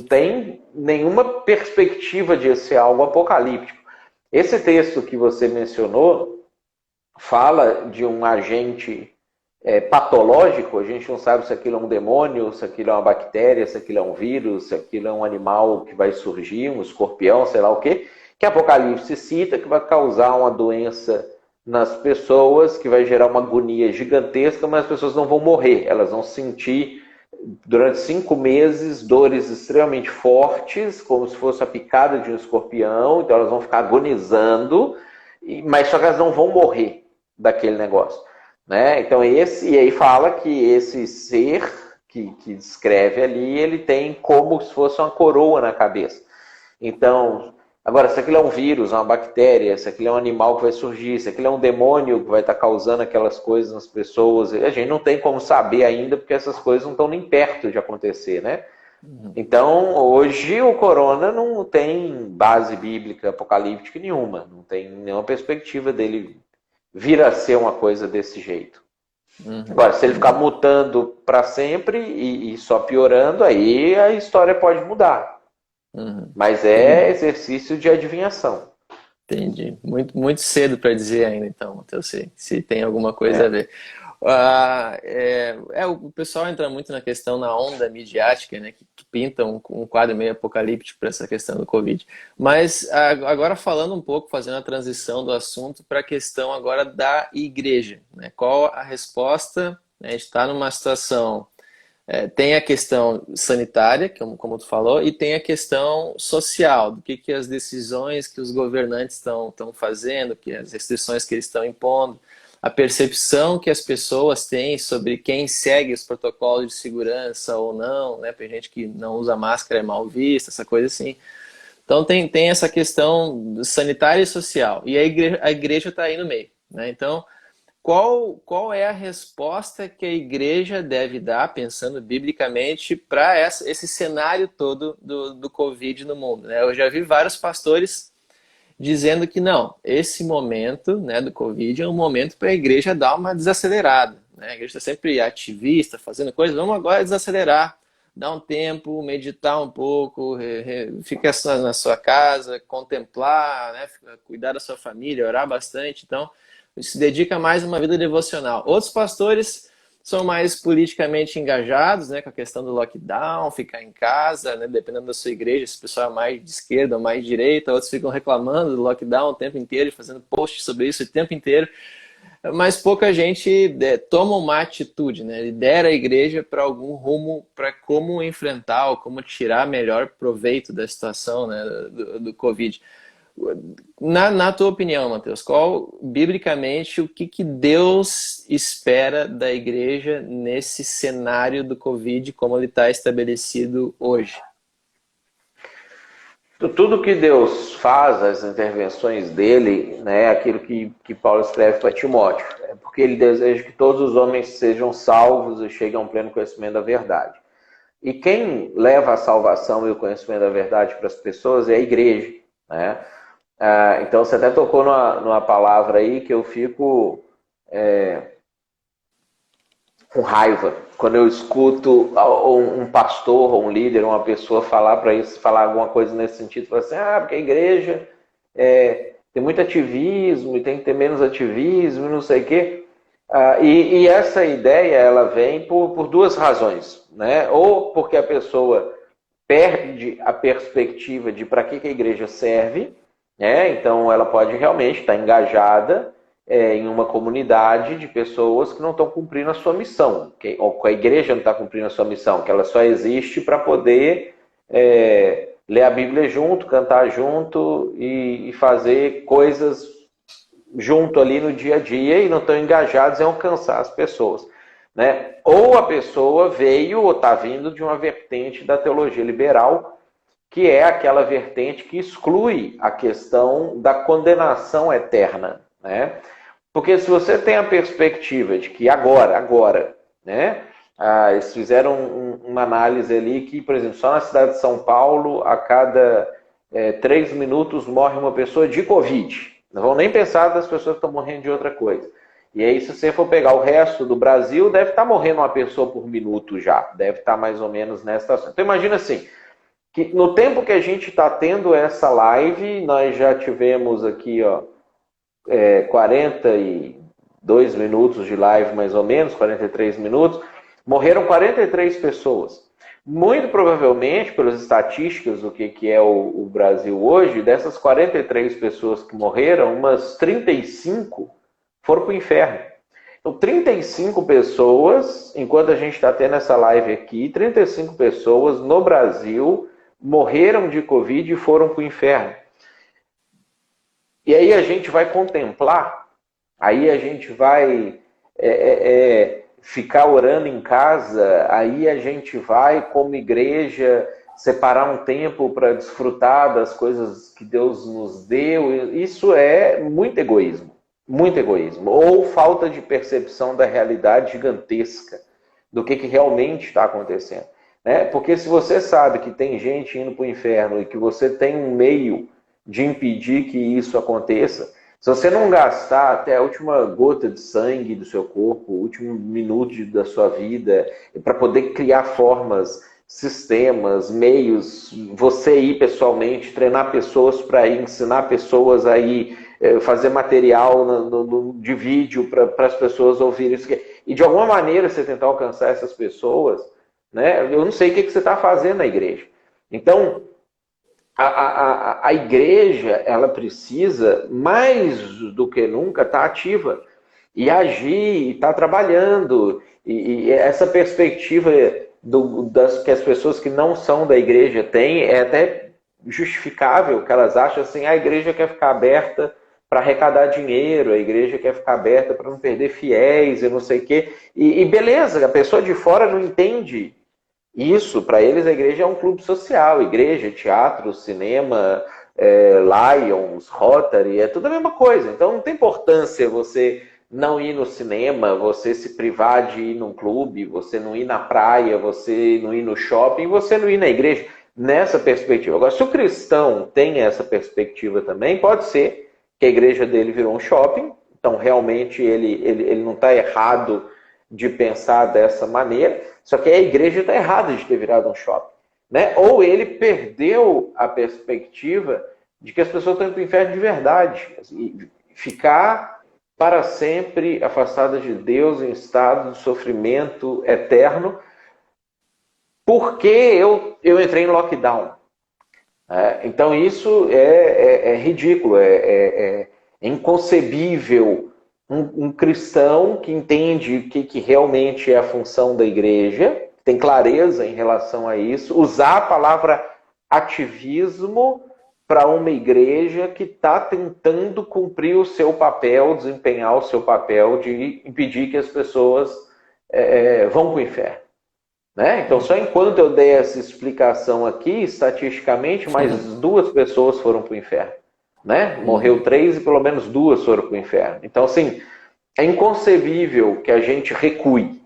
tem nenhuma perspectiva de ser algo apocalíptico. Esse texto que você mencionou fala de um agente patológico, a gente não sabe se aquilo é um demônio, se aquilo é uma bactéria, se aquilo é um vírus, se aquilo é um animal que vai surgir, um escorpião, sei lá o quê, que Apocalipse cita que vai causar uma doença nas pessoas, que vai gerar uma agonia gigantesca, mas as pessoas não vão morrer, elas vão sentir durante 5 meses dores extremamente fortes, como se fosse a picada de um escorpião, então elas vão ficar agonizando, mas só que elas não vão morrer daquele negócio. Né? Então e aí fala que esse ser que descreve ali, ele tem como se fosse uma coroa na cabeça. Então, agora, se aquilo é um vírus, uma bactéria, se aquilo é um animal que vai surgir, se aquilo é um demônio que vai estar causando aquelas coisas nas pessoas, a gente não tem como saber ainda, porque essas coisas não estão nem perto de acontecer, né? Então, hoje o corona não tem base bíblica apocalíptica nenhuma, não tem nenhuma perspectiva dele vir a ser uma coisa desse jeito. Agora, se ele ficar mutando para sempre e só piorando, aí a história pode mudar. Mas é exercício de adivinhação. Entendi. Muito, muito cedo para dizer ainda, então, Matheus, se tem alguma coisa a É. ver. O pessoal entra muito na questão, na onda midiática, né, que pinta um quadro meio apocalíptico para essa questão do Covid. Mas agora falando um pouco, fazendo a transição do assunto para a questão agora da igreja, né? Qual a resposta? A gente está numa situação tem a questão sanitária, como tu falou, e tem a questão social, do que as decisões que os governantes estão fazendo, que as restrições que eles estão impondo, a percepção que as pessoas têm sobre quem segue os protocolos de segurança ou não, né? Tem gente que não usa máscara, é mal vista, essa coisa assim. Então tem essa questão sanitária e social, e a igreja está aí no meio, né? Então, qual é a resposta que a igreja deve dar, pensando biblicamente, para esse cenário todo do Covid no mundo, né? Eu já vi vários pastores dizendo que não, esse momento, né, do Covid é um momento para a igreja dar uma desacelerada, né? A igreja está sempre ativista, fazendo coisas, vamos agora desacelerar, dar um tempo, meditar um pouco, ficar na sua casa, contemplar, né, cuidar da sua família, orar bastante. Então, se dedica mais a uma vida devocional. Outros pastores são mais politicamente engajados, né, com a questão do lockdown, ficar em casa, né, dependendo da sua igreja, se o pessoal é mais de esquerda ou mais de direita, outros ficam reclamando do lockdown o tempo inteiro, fazendo posts sobre isso o tempo inteiro, mas pouca gente toma uma atitude, né, lidera a igreja para algum rumo, para como enfrentar ou como tirar melhor proveito da situação, né, do Covid. Na tua opinião, Matheus, biblicamente, o que Deus espera da igreja nesse cenário do Covid, como ele está estabelecido hoje? Tudo que Deus faz, as intervenções dele, né, aquilo que Paulo escreve para Timóteo, é porque ele deseja que todos os homens sejam salvos e cheguem a um pleno conhecimento da verdade. E quem leva a salvação e o conhecimento da verdade para as pessoas é a igreja, né? Então você até tocou numa palavra aí que eu fico com raiva quando eu escuto um pastor ou um líder, uma pessoa falar para isso, falar alguma coisa nesse sentido, falar assim, porque a igreja tem muito ativismo e tem que ter menos ativismo, não sei o quê. E essa ideia ela vem por duas razões, né? Ou porque a pessoa perde a perspectiva de para que a igreja serve, né? Então ela pode realmente estar engajada em uma comunidade de pessoas que não estão cumprindo a sua missão, ou que a igreja não está cumprindo a sua missão, que ela só existe para poder ler a Bíblia junto, cantar junto e fazer coisas junto ali no dia a dia e não estão engajados em alcançar as pessoas, né? Ou a pessoa veio ou está vindo de uma vertente da teologia liberal, que é aquela vertente que exclui a questão da condenação eterna, né? Porque se você tem a perspectiva de que agora, né? Eles fizeram uma análise ali que, por exemplo, só na cidade de São Paulo, a cada 3 minutos morre uma pessoa de Covid. Não vão nem pensar das pessoas que estão morrendo de outra coisa. E aí, se você for pegar o resto do Brasil, deve estar morrendo uma pessoa por minuto já. Deve estar mais ou menos nessa situação. Então, imagina assim, que no tempo que a gente está tendo essa live, nós já tivemos aqui 42 minutos de live, mais ou menos, 43 minutos. Morreram 43 pessoas. Muito provavelmente, pelas estatísticas do que é o Brasil hoje, dessas 43 pessoas que morreram, umas 35 foram para o inferno. Então, 35 pessoas, enquanto a gente está tendo essa live aqui, 35 pessoas no Brasil morreram de Covid e foram para o inferno. E aí a gente vai contemplar, aí a gente vai ficar orando em casa, aí a gente vai, como igreja, separar um tempo para desfrutar das coisas que Deus nos deu. Isso é muito egoísmo. Muito egoísmo. Ou falta de percepção da realidade gigantesca, do que realmente está acontecendo. Né? Porque se você sabe que tem gente indo para o inferno e que você tem um meio de impedir que isso aconteça, se você não gastar até a última gota de sangue do seu corpo, o último minuto da sua vida, para poder criar formas sistemas, meios, você ir pessoalmente, treinar pessoas para ir, ensinar pessoas a ir, fazer material de vídeo para as pessoas ouvirem isso. E de alguma maneira você tentar alcançar essas pessoas, né? Eu não sei o que você está fazendo na igreja. Então, a igreja, ela precisa, mais do que nunca, estar ativa e agir, estar trabalhando. E essa perspectiva que as pessoas que não são da igreja têm é até justificável, que elas acham assim, a igreja quer ficar aberta para arrecadar dinheiro, a igreja quer ficar aberta para não perder fiéis e não sei o quê. E beleza, a pessoa de fora não entende isso. Para eles a igreja é um clube social, igreja, teatro, cinema, Lions, Rotary, é tudo a mesma coisa. Então não tem importância você não ir no cinema, você se privar de ir num clube, você não ir na praia, você não ir no shopping, você não ir na igreja, nessa perspectiva. Agora, se o cristão tem essa perspectiva também, pode ser que a igreja dele virou um shopping, então realmente ele não está errado de pensar dessa maneira, só que a igreja está errada de ter virado um shopping, né? Ou ele perdeu a perspectiva de que as pessoas estão indo para o inferno de verdade, e ficar para sempre afastadas de Deus em estado de sofrimento eterno, porque eu entrei em lockdown. Então isso é ridículo, é inconcebível um cristão que entende o que realmente é a função da igreja, tem clareza em relação a isso, usar a palavra ativismo para uma igreja que está tentando cumprir o seu papel, desempenhar o seu papel de impedir que as pessoas vão para o inferno. Né? Então, só enquanto eu dei essa explicação aqui, estatisticamente, mais 2 pessoas foram para o inferno. Né? Morreu 3 e pelo menos 2 foram para o inferno. Então, assim, é inconcebível que a gente recue,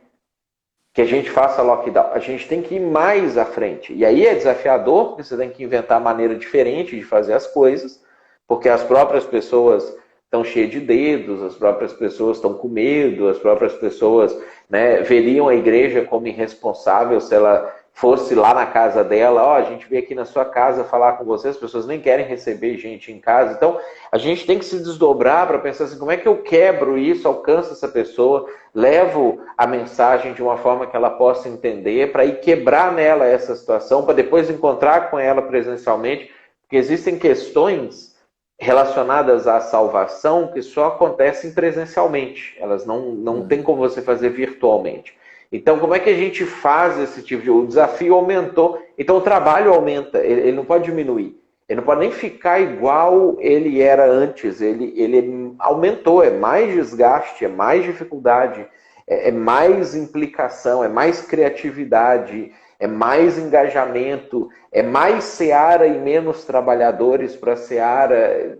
que a gente faça lockdown. A gente tem que ir mais à frente. E aí é desafiador, porque você tem que inventar maneira diferente de fazer as coisas, porque as próprias pessoas estão cheias de dedos, as próprias pessoas estão com medo, as próprias pessoas, né, veriam a igreja como irresponsável se ela fosse lá na casa dela, a gente veio aqui na sua casa falar com você, as pessoas nem querem receber gente em casa. Então, a gente tem que se desdobrar para pensar assim, como é que eu quebro isso, alcanço essa pessoa, levo a mensagem de uma forma que ela possa entender, para ir quebrar nela essa situação, para depois encontrar com ela presencialmente, porque existem questões relacionadas à salvação que só acontecem presencialmente, elas não tem como você fazer virtualmente. Então, como é que a gente faz esse tipo de... O desafio aumentou, então o trabalho aumenta, ele não pode diminuir. Ele não pode nem ficar igual ele era antes, ele aumentou, é mais desgaste, é mais dificuldade, é mais implicação, é mais criatividade, é mais engajamento, é mais seara e menos trabalhadores para seara,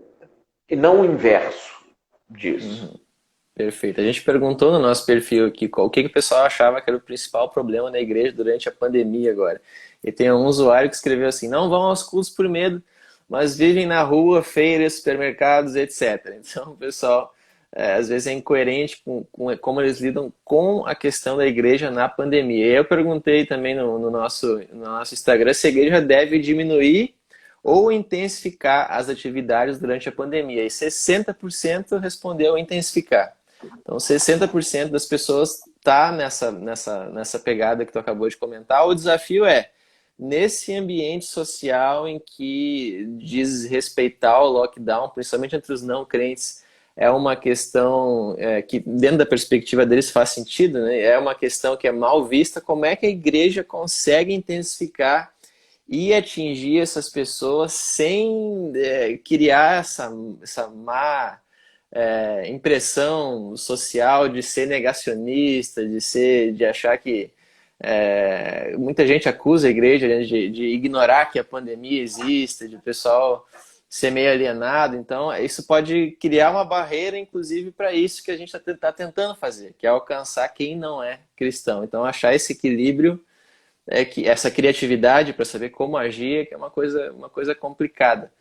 e não o inverso disso. Perfeito. A gente perguntou no nosso perfil aqui o que o pessoal achava que era o principal problema na igreja durante a pandemia agora. E tem um usuário que escreveu assim, não vão aos cultos por medo, mas vivem na rua, feiras, supermercados, etc. Então o pessoal às vezes é incoerente com como eles lidam com a questão da igreja na pandemia. E eu perguntei também no nosso Instagram se a igreja deve diminuir ou intensificar as atividades durante a pandemia. E 60% respondeu intensificar. Então 60% das pessoas está nessa pegada que tu acabou de comentar. O desafio é, nesse ambiente social em que desrespeitar o lockdown, principalmente entre os não crentes, é uma questão que dentro da perspectiva deles faz sentido, né? É uma questão que é mal vista. Como é que a igreja consegue intensificar e atingir essas pessoas sem criar essa má impressão social de ser negacionista, de achar que muita gente acusa a igreja, né, de ignorar que a pandemia existe, de o pessoal ser meio alienado. Então isso pode criar uma barreira, inclusive, para isso que a gente está tentando fazer, que é alcançar quem não é cristão. Então achar esse equilíbrio, essa criatividade para saber como agir, que é uma coisa complicada.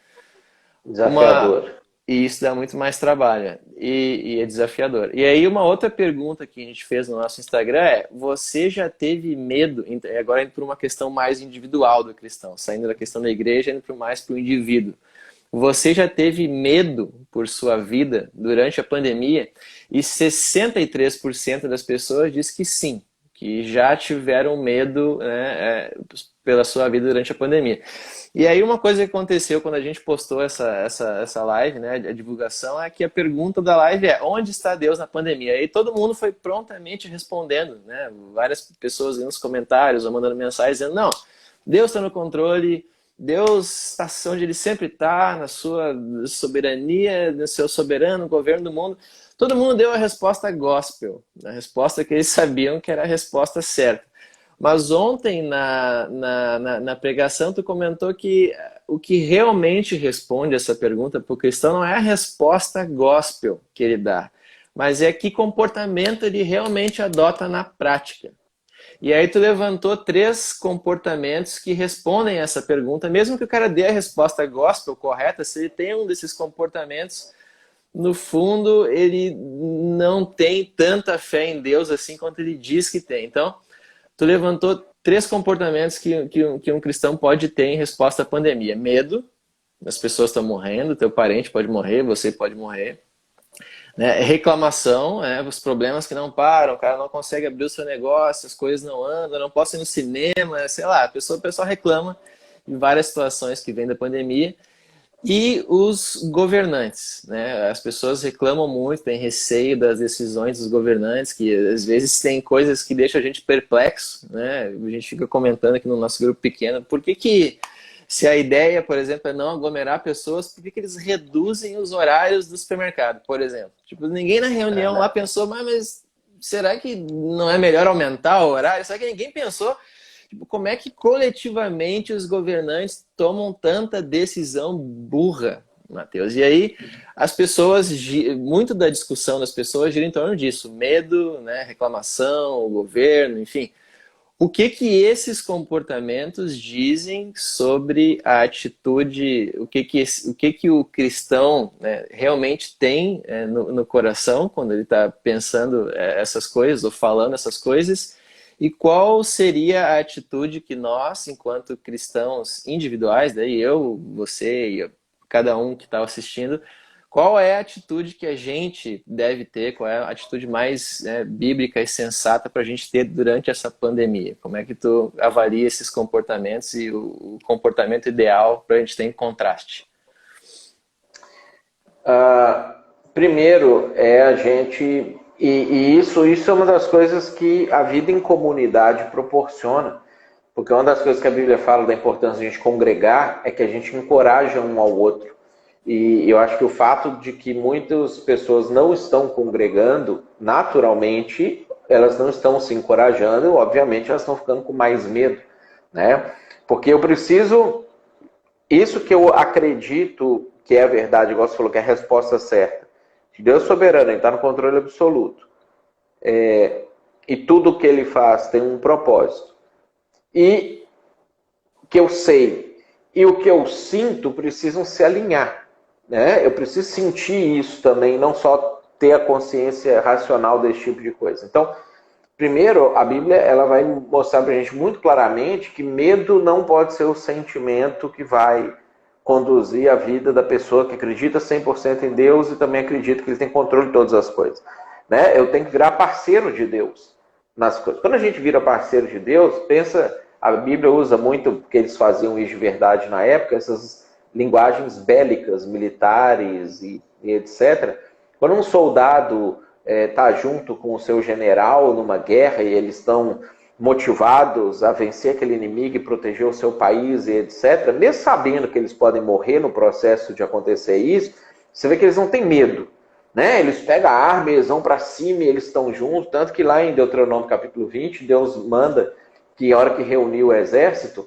Desafiador. E isso dá muito mais trabalho e é desafiador. E aí uma outra pergunta que a gente fez no nosso Instagram é: você já teve medo, agora indo para uma questão mais individual do cristão, saindo da questão da igreja, indo mais para o indivíduo. Você já teve medo por sua vida durante a pandemia? E 63% das pessoas diz que sim, que já tiveram medo, né, pela sua vida durante a pandemia. E aí uma coisa que aconteceu quando a gente postou essa live, né, a divulgação, é que a pergunta da live é: onde está Deus na pandemia? E todo mundo foi prontamente respondendo, né? Várias pessoas nos comentários ou mandando mensagens dizendo: não, Deus está no controle, Deus está onde Ele sempre está, na sua soberania, no seu soberano governo do mundo. Todo mundo deu a resposta gospel, a resposta que eles sabiam que era a resposta certa. Mas ontem, na pregação, tu comentou que o que realmente responde essa pergunta para o cristão não é a resposta gospel que ele dá, mas é que comportamento ele realmente adota na prática. E aí tu levantou 3 comportamentos que respondem a essa pergunta, mesmo que o cara dê a resposta gospel correta, se ele tem um desses comportamentos, no fundo ele não tem tanta fé em Deus assim quanto ele diz que tem. Então, tu levantou 3 comportamentos que um cristão pode ter em resposta à pandemia. Medo, as pessoas estão morrendo, teu parente pode morrer, você pode morrer. Né? Reclamação, os problemas que não param, o cara não consegue abrir o seu negócio, as coisas não andam, não posso ir no cinema, sei lá, o pessoal reclama em várias situações que vem da pandemia. E os governantes, né? As pessoas reclamam muito, têm receio das decisões dos governantes, que às vezes tem coisas que deixam a gente perplexo, né? A gente fica comentando aqui no nosso grupo pequeno, por que se a ideia, por exemplo, é não aglomerar pessoas, por que eles reduzem os horários do supermercado, por exemplo? Tipo, ninguém na reunião lá pensou, mas será que não é melhor aumentar o horário? Será que ninguém pensou? Tipo, como é que coletivamente os governantes tomam tanta decisão burra, Matheus? E aí as pessoas, muito da discussão das pessoas gira em torno disso. Medo, né, reclamação, o governo, enfim. O que esses comportamentos dizem sobre a atitude, o que o cristão, né, realmente tem no coração quando ele está pensando essas coisas ou falando essas coisas? E qual seria a atitude que nós, enquanto cristãos individuais, daí eu, você e cada um que está assistindo, qual é a atitude que a gente deve ter, qual é a atitude mais bíblica e sensata para a gente ter durante essa pandemia? Como é que tu avalia esses comportamentos e o comportamento ideal para a gente ter em contraste? Primeiro é a gente... E isso é uma das coisas que a vida em comunidade proporciona. Porque uma das coisas que a Bíblia fala da importância de a gente congregar é que a gente encoraja um ao outro. E eu acho que o fato de que muitas pessoas não estão congregando, naturalmente, elas não estão se encorajando, obviamente elas estão ficando com mais medo, né? Porque eu preciso... Isso que eu acredito que é a verdade, igual você falou, que é a resposta certa. Deus soberano, Ele está no controle absoluto. E tudo que Ele faz tem um propósito. E o que eu sei e o que eu sinto precisam se alinhar. Né? Eu preciso sentir isso também, não só ter a consciência racional desse tipo de coisa. Então, primeiro, a Bíblia ela vai mostrar para a gente muito claramente que medo não pode ser o sentimento que vai conduzir a vida da pessoa que acredita 100% em Deus e também acredita que Ele tem controle de todas as coisas. Né? Eu tenho que virar parceiro de Deus nas coisas. Quando a gente vira parceiro de Deus, pensa, a Bíblia usa muito, porque eles faziam isso de verdade na época, essas linguagens bélicas, militares e etc. Quando um soldado está junto com o seu general numa guerra e eles estão motivados a vencer aquele inimigo e proteger o seu país e etc., mesmo sabendo que eles podem morrer no processo de acontecer isso, você vê que eles não têm medo. Né? Eles pegam a arma, eles vão para cima e eles estão juntos, tanto que lá em Deuteronômio capítulo 20, Deus manda que a hora que reuniu o exército,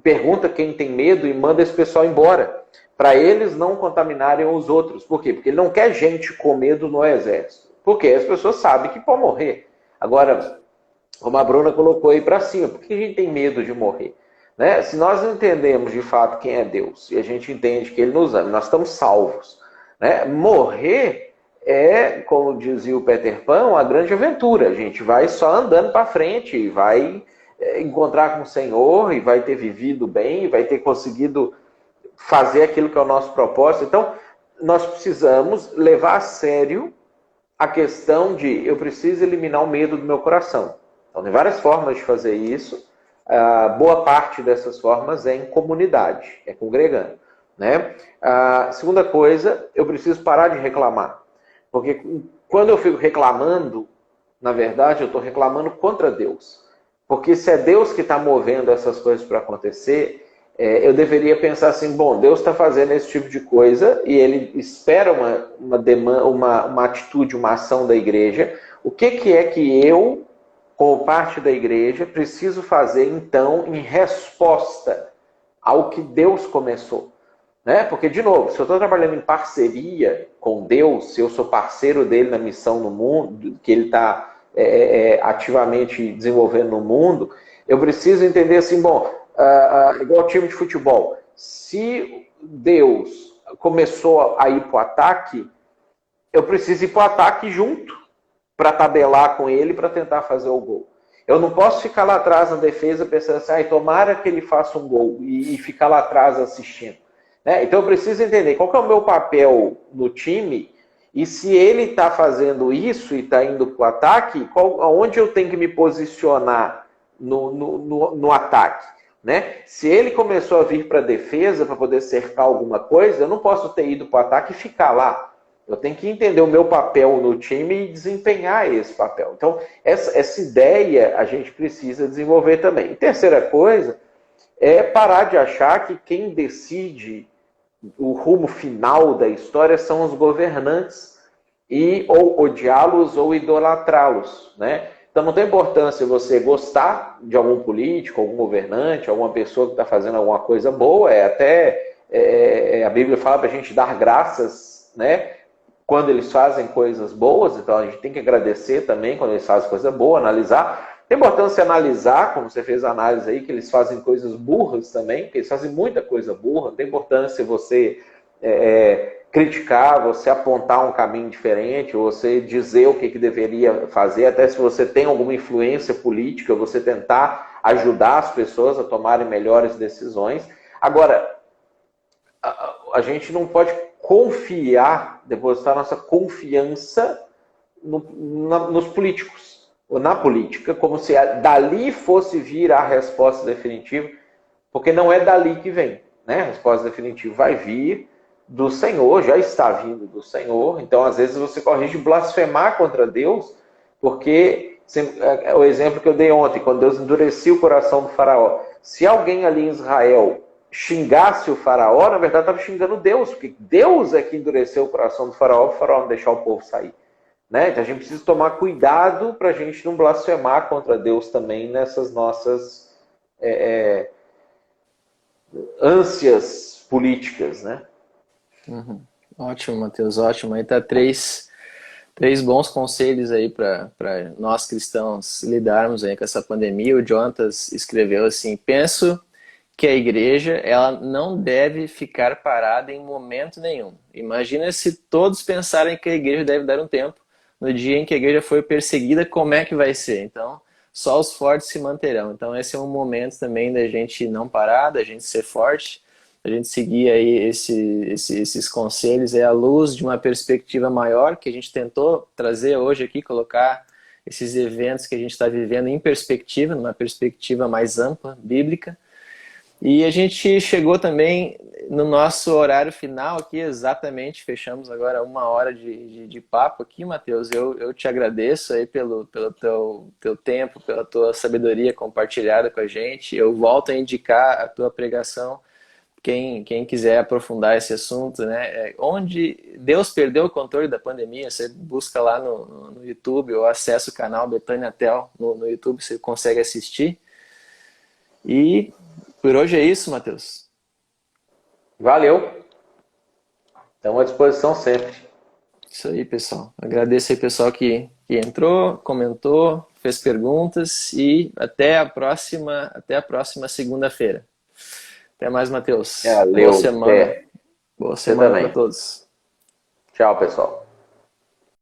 pergunta quem tem medo e manda esse pessoal embora, para eles não contaminarem os outros. Por quê? Porque ele não quer gente com medo no exército. Porque as pessoas sabem que pode morrer. Agora, como a Bruna colocou aí para cima, por que a gente tem medo de morrer? Né? Se nós não entendemos de fato quem é Deus, e a gente entende que Ele nos ama, nós estamos salvos. né? Morrer é, como dizia o Peter Pan, uma grande aventura. A gente vai só andando para frente, e vai encontrar com o Senhor, e vai ter vivido bem, e vai ter conseguido fazer aquilo que é o nosso propósito. Então, nós precisamos levar a sério a questão de eu preciso eliminar o medo do meu coração. Então, tem várias formas de fazer isso. Boa parte dessas formas é em comunidade, é congregando, né? A segunda coisa, eu preciso parar de reclamar. Porque quando eu fico reclamando, na verdade, eu estou reclamando contra Deus. Porque se é Deus que está movendo essas coisas para acontecer, eu deveria pensar assim, bom, Deus está fazendo esse tipo de coisa e Ele espera uma atitude, uma ação da igreja. O que é que eu, como parte da igreja, preciso fazer, então, em resposta ao que Deus começou? Né? Porque, de novo, se eu estou trabalhando em parceria com Deus, se eu sou parceiro dele na missão no mundo, que ele está ativamente desenvolvendo no mundo, eu preciso entender assim, bom, igual time de futebol, se Deus começou a ir para o ataque, eu preciso ir para o ataque junto para tabelar com ele, para tentar fazer o gol. Eu não posso ficar lá atrás na defesa pensando assim, tomara que ele faça um gol e ficar lá atrás assistindo. Então eu preciso entender qual que é o meu papel no time e se ele está fazendo isso e está indo para o ataque, onde eu tenho que me posicionar no ataque. Né? Se ele começou a vir para a defesa para poder cercar alguma coisa, eu não posso ter ido para o ataque e ficar lá. Eu tenho que entender o meu papel no time e desempenhar esse papel. Então, essa ideia a gente precisa desenvolver também. E terceira coisa é parar de achar que quem decide o rumo final da história são os governantes e ou odiá-los ou idolatrá-los, né? Então não tem importância você gostar de algum político, algum governante, alguma pessoa que está fazendo alguma coisa boa, a Bíblia fala para a gente dar graças, né? Quando eles fazem coisas boas, então a gente tem que agradecer também quando eles fazem coisa boa, analisar. Tem importância analisar, como você fez a análise aí, que eles fazem coisas burras também, porque eles fazem muita coisa burra. Tem importância você criticar, você apontar um caminho diferente, você dizer o que deveria fazer, até se você tem alguma influência política, você tentar ajudar as pessoas a tomarem melhores decisões. Agora, a gente não pode depositar nossa confiança nos políticos, ou na política, como se dali fosse vir a resposta definitiva, porque não é dali que vem, né? A resposta definitiva vai vir do Senhor, já está vindo do Senhor. Então, às vezes, você corre de blasfemar contra Deus, porque o exemplo que eu dei ontem, quando Deus endurecia o coração do faraó, se alguém ali em Israel xingasse o faraó, na verdade estava xingando Deus, porque Deus é que endureceu o coração do faraó para o faraó não deixar o povo sair. Né? Então a gente precisa tomar cuidado para a gente não blasfemar contra Deus também nessas nossas ânsias políticas, né? Uhum. Ótimo, Matheus, ótimo. Aí tá três bons conselhos aí para nós cristãos lidarmos aí com essa pandemia. O Jonatas escreveu assim: penso que a igreja ela não deve ficar parada em momento nenhum. Imagina se todos pensarem que a igreja deve dar um tempo. No dia em que a igreja for perseguida, como é que vai ser? Então, só os fortes se manterão. Então, esse é um momento também da gente não parar, da gente ser forte, da gente seguir aí esses conselhos à luz de uma perspectiva maior que a gente tentou trazer hoje aqui, colocar esses eventos que a gente está vivendo em perspectiva, numa perspectiva mais ampla, bíblica. E a gente chegou também no nosso horário final aqui, exatamente, fechamos agora 1 hora de papo aqui, Matheus. Eu te agradeço aí pelo teu tempo, pela tua sabedoria compartilhada com a gente. Eu volto a indicar a tua pregação, quem quiser aprofundar esse assunto, né? Onde Deus perdeu o controle da pandemia, você busca lá no YouTube ou acessa o canal Betânia Tel no YouTube, você consegue assistir. E por hoje é isso, Matheus. Valeu. Estamos à disposição sempre. Isso aí, pessoal. Agradeço aí, pessoal, que entrou, comentou, fez perguntas e até a próxima segunda-feira. Até mais, Matheus. Valeu. Boa semana. Boa semana para todos. Tchau, pessoal.